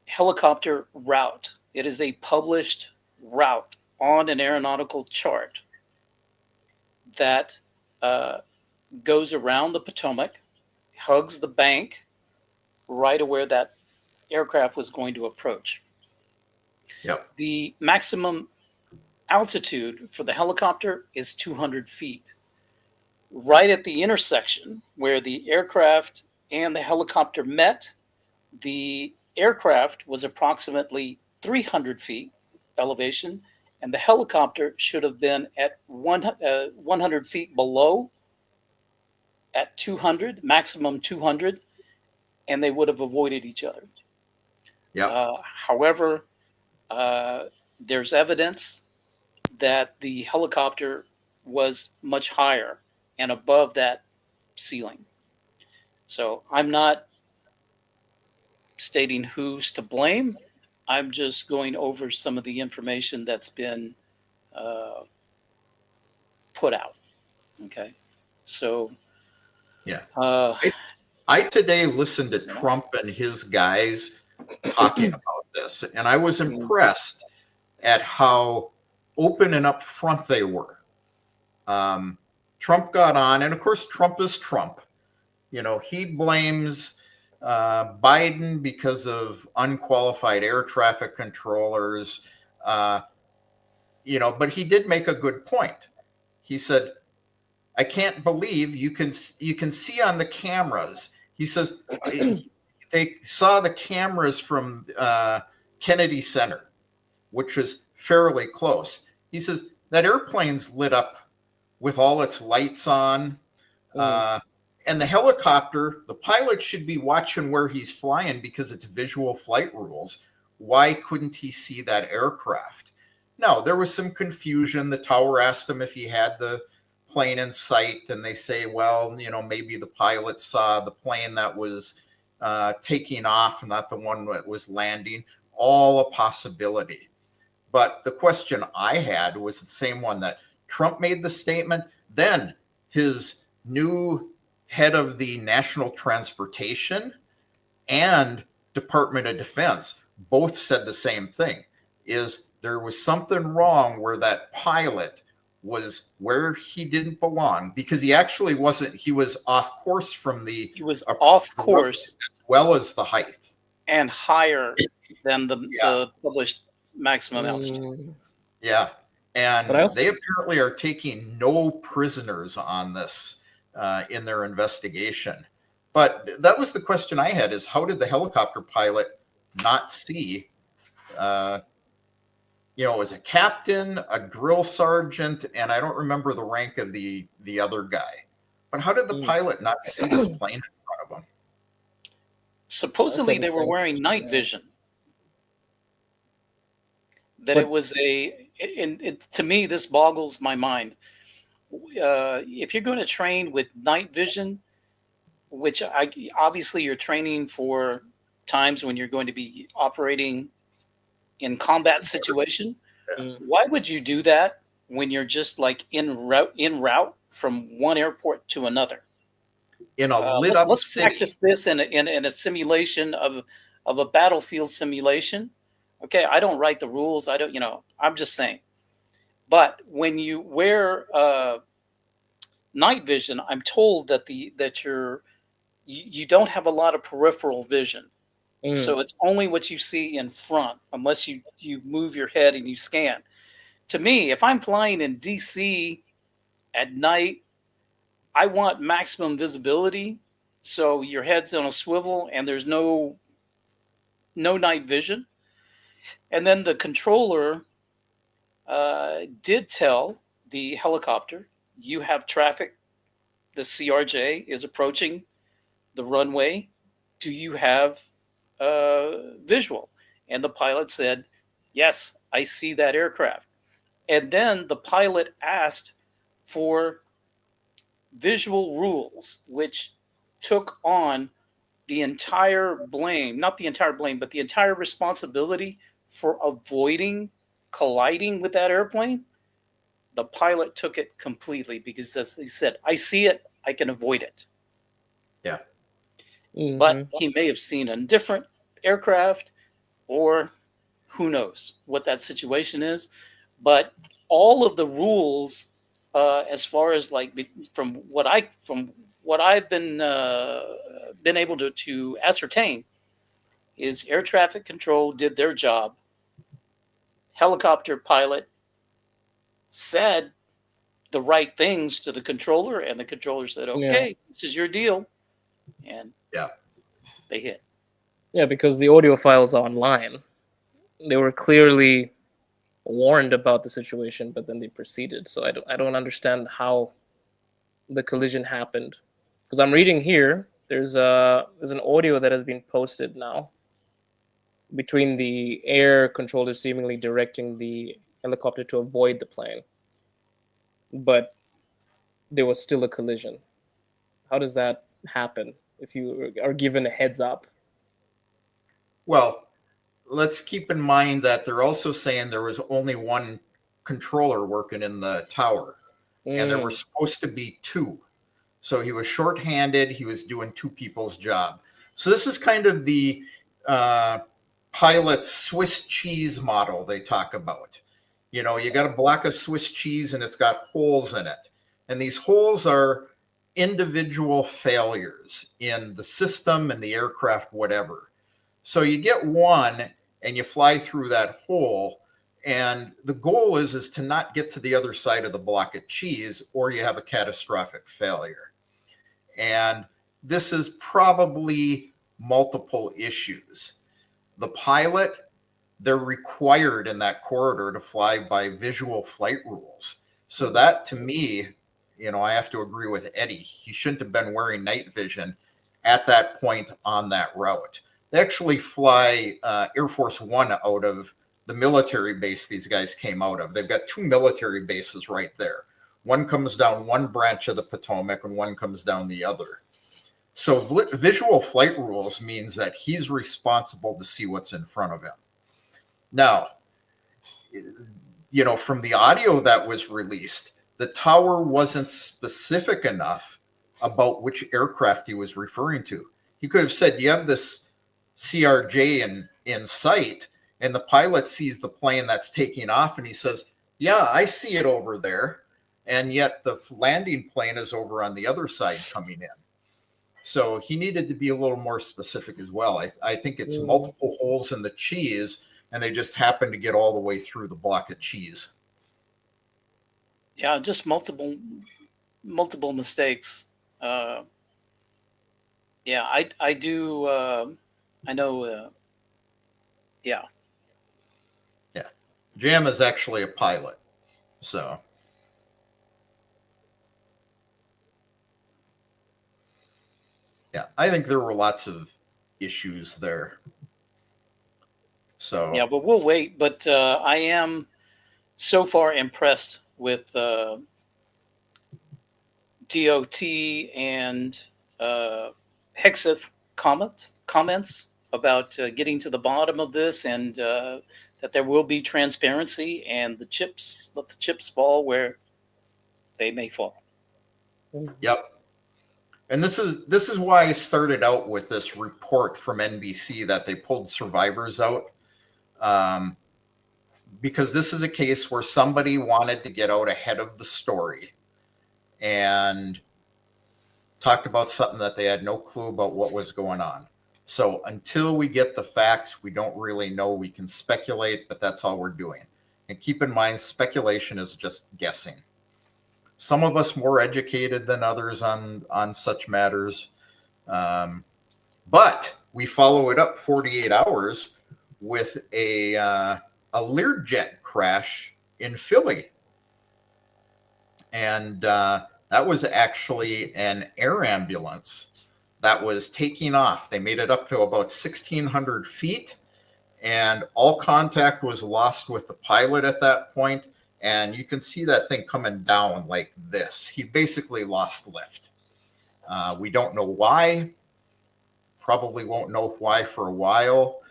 helicopter route. It is a published route on an aeronautical chart that goes around the Potomac, hugs the bank right of where that aircraft was going to approach. Yep. The maximum altitude for the helicopter is 200 feet. Right at the intersection where the aircraft and the helicopter met, the aircraft was approximately 300 feet elevation, and the helicopter should have been at 100 feet below at 200, maximum 200, and they would have avoided each other. Yeah. However, there's evidence that the helicopter was much higher and above that ceiling. So I'm not stating who's to blame. I'm just going over some of the information that's been put out. Okay. So, yeah. I today listened to Trump and his guys talking about this, and I was impressed at how open and upfront they were. Trump got on, and of course, Trump is Trump. He blames Biden because of unqualified air traffic controllers. But he did make a good point. He said, "I can't believe you can see on the cameras." He says, they saw the cameras from Kennedy Center, which was fairly close. He says that airplane's lit up with all its lights on. And the helicopter, the pilot should be watching where he's flying because it's visual flight rules. Why couldn't he see that aircraft? No, there was some confusion. The tower asked him if he had the plane in sight, and they say, well, you know, maybe the pilot saw the plane that was taking off, not the one that was landing. All a possibility. But the question I had was the same one that Trump made the statement. Then his new head of the National Transportation and Department of Defense both said the same thing, is there was something wrong where that pilot was where he didn't belong, because he actually wasn't, he was off course from the, he was off course as well as the height. And higher than the published maximum altitude. Yeah. And they apparently are taking no prisoners on this in their investigation. But that was the question I had, is how did the helicopter pilot not see, you know, as a captain, a drill sergeant, and I don't remember the rank of the other guy. But how did the pilot not see this plane in front of him? Supposedly they were wearing night vision. That it was to me, this boggles my mind. If you're going to train with night vision, which obviously you're training for times when you're going to be operating in combat situation, why would you do that when you're just like en route from one airport to another? In a lit up let's city. practice this in a simulation of a battlefield simulation. Okay, I don't write the rules. I don't, you know, I'm just saying. But when you wear night vision, I'm told that you don't have a lot of peripheral vision. So it's only what you see in front, unless you move your head and you scan. To me, if I'm flying in DC at night, I want maximum visibility. So your head's on a swivel and there's no night vision. And then the controller did tell the helicopter, you have traffic. The CRJ is approaching the runway. Do you have visual? And the pilot said, yes, I see that aircraft. And then the pilot asked for visual rules, which took on the entire blame, not the entire blame, but the entire responsibility for avoiding colliding with that airplane. The pilot took it completely because, as he said, I see it, I can avoid it. Yeah. But he may have seen a different aircraft, or who knows what that situation is. But all of the rules, as far as like from what I've been able to ascertain, is air traffic control did their job. Helicopter pilot said the right things to the controller, and the controller said, okay, this is your deal. And they hit. Yeah, because the audio files are online. They were clearly warned about the situation, but then they proceeded. So I don't understand how the collision happened. Because I'm reading here, there's an audio that has been posted now between the air controller seemingly directing the helicopter to avoid the plane. But there was still a collision. How does that happen if you are given a heads up? Well, let's keep in mind that they're also saying there was only one controller working in the tower, and there were supposed to be two. So he was shorthanded. He was doing two people's job. So this is kind of the pilot Swiss cheese model they talk about. You know, you got a block of Swiss cheese and it's got holes in it. And these holes are individual failures in the system and the aircraft, whatever. So you get one and you fly through that hole, and the goal is to not get to the other side of the block of cheese, or you have a catastrophic failure. And this is probably multiple issues. The pilot, they're required in that corridor to fly by visual flight rules. So that, to me, I have to agree with Eddie. He shouldn't have been wearing night vision at that point on that route. They actually fly Air Force One out of the military base these guys came out of. They've got 2 military bases right there. One comes down one branch of the Potomac and one comes down the other. So visual flight rules means that he's responsible to see what's in front of him. Now, from the audio that was released, the tower wasn't specific enough about which aircraft he was referring to. He could have said, you have this CRJ in sight, and the pilot sees the plane that's taking off, and he says, yeah, I see it over there. And yet the landing plane is over on the other side coming in. So he needed to be a little more specific as well. I think it's multiple holes in the cheese, and they just happen to get all the way through the block of cheese. Yeah, just multiple mistakes. Yeah, I do. I know. Yeah. Yeah. Jam is actually a pilot. So. Yeah, I think there were lots of issues there. So. Yeah, but we'll wait. But I am so far impressed with DOT and Hexeth comments about getting to the bottom of this, and that there will be transparency, and let the chips fall where they may fall. Yep. And this is why I started out with this report from NBC that they pulled survivors out. Because this is a case where somebody wanted to get out ahead of the story and talked about something that they had no clue about what was going on. So until we get the facts, we don't really know. We can speculate, but that's all we're doing. And keep in mind, speculation is just guessing. Some of us more educated than others on such matters. But we follow it up 48 hours with a Learjet crash in Philly. And that was actually an air ambulance that was taking off. They made it up to about 1,600 feet, and all contact was lost with the pilot at that point. And you can see that thing coming down like this. He basically lost lift. We don't know why. Probably won't know why for a while.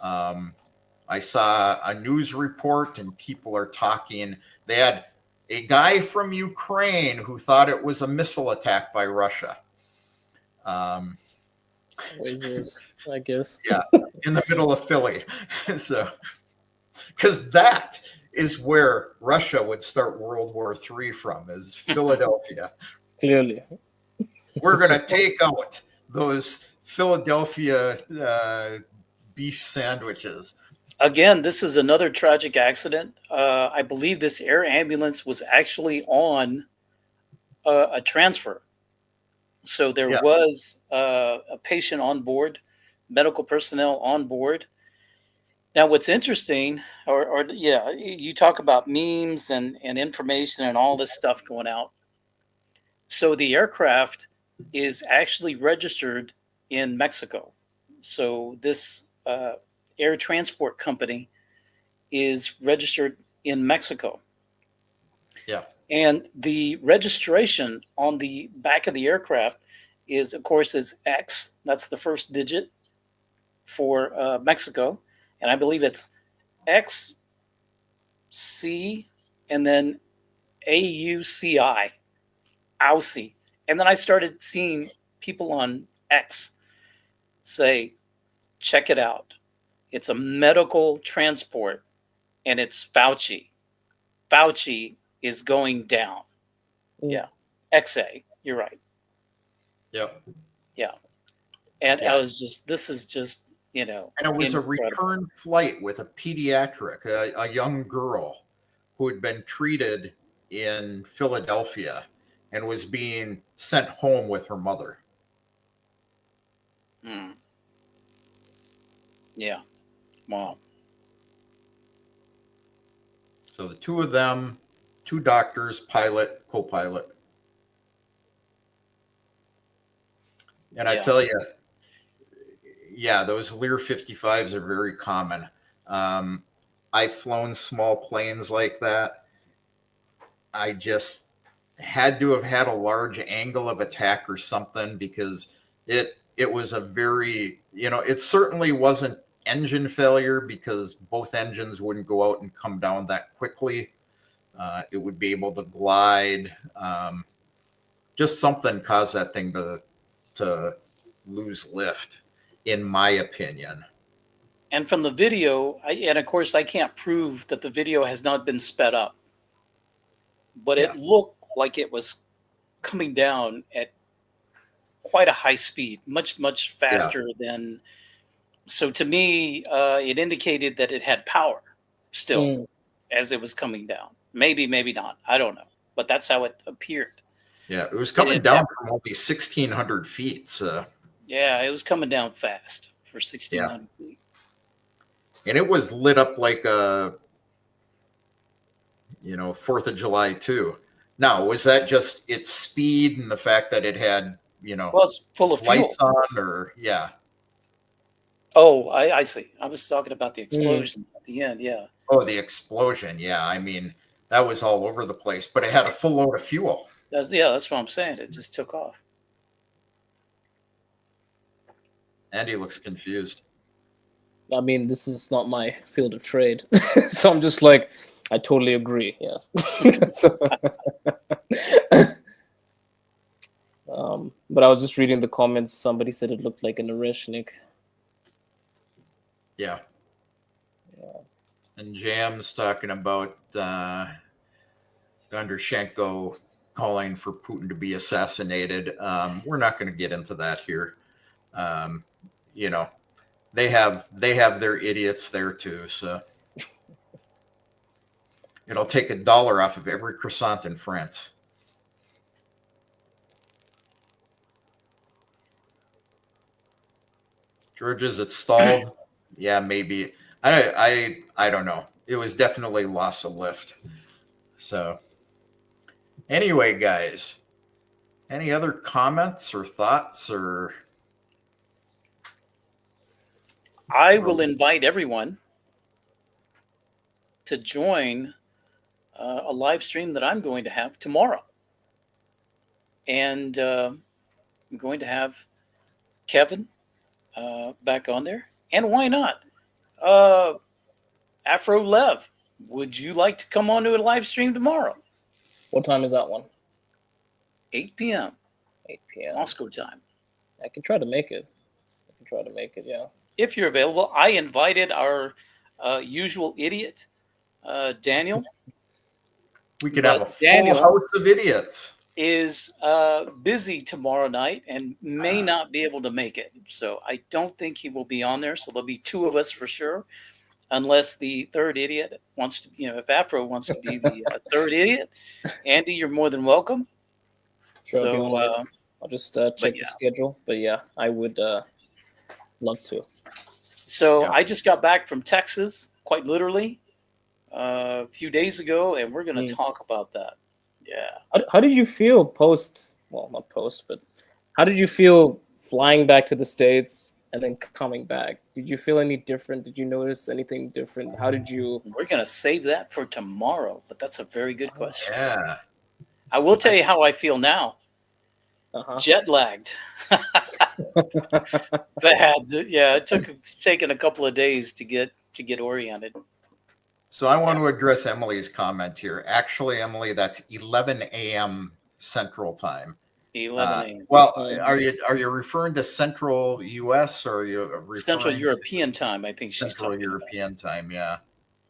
I saw a news report, and people are talking. They had a guy from Ukraine who thought it was a missile attack by Russia. Always is, I guess. Yeah, in the middle of Philly. So, because that is where Russia would start World War III from, is Philadelphia. Clearly. We're going to take out those Philadelphia beef sandwiches. Again, this is another tragic accident. I believe this air ambulance was actually on a transfer. So there was a patient on board, medical personnel on board. Now, what's interesting, you talk about memes and information and all this stuff going out. So the aircraft is actually registered in Mexico. So this air transport company is registered in Mexico. Yeah. And the registration on the back of the aircraft is X. That's the first digit for Mexico. And I believe it's XC and then AUCI. AUCI. And then I started seeing people on X say, check it out. It's a medical transport, and it's Fauci. Fauci is going down. Yeah. XA. You're right. Yep. Yeah. And I was this is just, And it was incredible. A return flight with a pediatric, a young girl who had been treated in Philadelphia and was being sent home with her mother. Yeah. Wow. So the two of them, two doctors, pilot, co-pilot. And I Yeah. tell you, yeah, those Lear 55s are very common. I've flown small planes like that. I just had to have had a large angle of attack or something because it was a very, it certainly wasn't engine failure because both engines wouldn't go out and come down that quickly. It would be able to glide. Just something caused that thing to lose lift, in my opinion. And from the video, and of course, I can't prove that the video has not been sped up, but Yeah. it looked like it was coming down at quite a high speed, much faster than. So to me, it indicated that it had power still Mm. as it was coming down. Maybe, maybe not. I don't know, but that's how it appeared. Yeah, it was It coming had down from only 1,600 feet. So, Yeah, it was coming down fast for yeah. 1,600 feet. And it was lit up like a, 4th of July too. Now, was that just its speed and the fact that it had, Well, it's full of fuel. lights on, or yeah? Oh, I see. I was talking about the Mm. explosion at the end. Yeah. Oh, the explosion. Yeah, I mean, that was all over the place, but it had a full load of fuel. That's what I'm saying. It just took off. Mm-hmm. Andy looks confused. I mean, this is not my field of trade, so I'm just like, I totally agree. Yeah. So, but I was just reading the comments. Somebody said it looked like an Oreshnik. Yeah. Yeah. And Jam's talking about Undershenko calling for Putin to be assassinated. We're not going to get into that here. They have their idiots there too. So it'll take $1 off of every croissant in France. George, is it stalled? Yeah, maybe. I don't know. It was definitely loss of lift. So anyway, guys, any other comments or thoughts or? I will invite everyone to join a live stream that I'm going to have tomorrow. And I'm going to have Kevin back on there. And why not? AfroLev, would you like to come on to a live stream tomorrow? What time is that one? 8 p.m. 8 p.m. Moscow time. I can try to make it. Yeah. If you're available, I invited our usual idiot, Daniel. We could have a full Daniel house of idiots. Is busy tomorrow night and may not be able to make it. So I don't think he will be on there. So there'll be two of us for sure, unless the third idiot wants to, if Afro wants to be the third idiot. Andy, you're more than welcome. Sure, So I'll just check the schedule. But yeah, I would love to. So Yeah. I just got back from Texas, quite literally, a few days ago, and we're going to talk about that. Yeah. How did you feel not post, but how did you feel flying back to the States and then coming back? Did you feel any different? Did you notice anything different? How did you? We're going to save that for tomorrow, but that's a very good question. Yeah. I will tell you how I feel now. Jet lagged. Bad. Yeah, it's taken a couple of days to get oriented. So I want to address Emily's comment here. Actually, Emily, that's 11 a.m. Central Time. 11 a.m. Well, are you referring to Central U.S. or are you referring Central European time? I think she's Central talking European time? Yeah,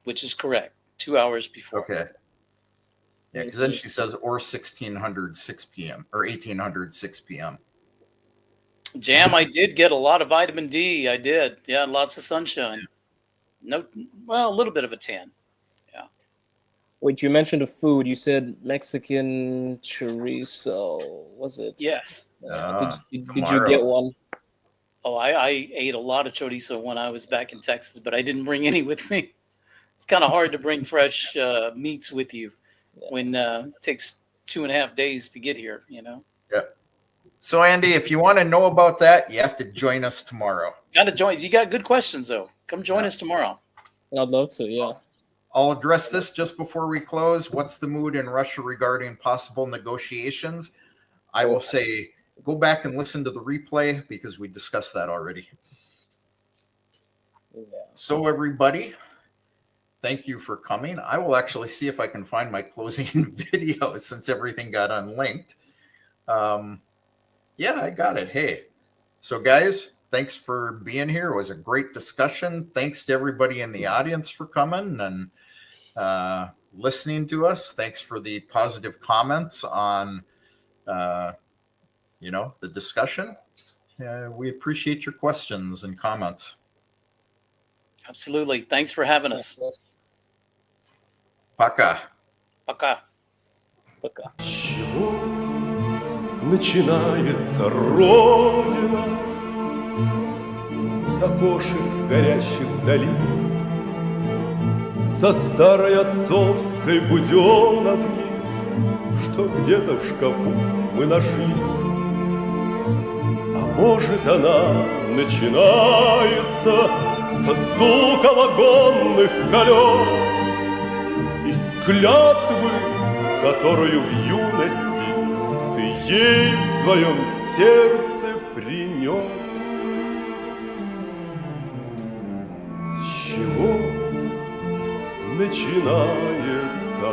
which is correct. 2 hours before. Okay. Yeah, because then she says or 1600 6 p.m. or 1800 6 p.m. Jam, I did get a lot of vitamin D. I did. Yeah, lots of sunshine. A little bit of a tan. Yeah. Wait, you mentioned a food. You said Mexican chorizo. Was it? Yes. Did you get one? Oh, I ate a lot of chorizo when I was back in Texas, but I didn't bring any with me. It's kind of hard to bring fresh meats with you when it takes 2.5 days to get here, you know? Yeah. So, Andy, if you want to know about that, you have to join us tomorrow. Got to join. You got good questions, though. Come join us tomorrow. I'd love to, yeah. I'll address this just before we close. What's the mood in Russia regarding possible negotiations? I will say go back and listen to the replay because we discussed that already. Yeah. So, everybody, thank you for coming. I will actually see if I can find my closing video since everything got unlinked. Yeah, I got it. Hey, so guys, thanks for being here. It was a great discussion. Thanks to everybody in the audience for coming and listening to us. Thanks for the positive comments on, the discussion. We appreciate your questions and comments. Absolutely. Thanks for having us. Пока. Пока. Пока. Чего начинается Родина с окошек горящих вдали, со старой отцовской буденовки, что где-то в шкафу мы нашли. А может, она начинается со стука вагонных колес, из клятвы, которую в юности ты ей в своем сердце принес. С чего начинается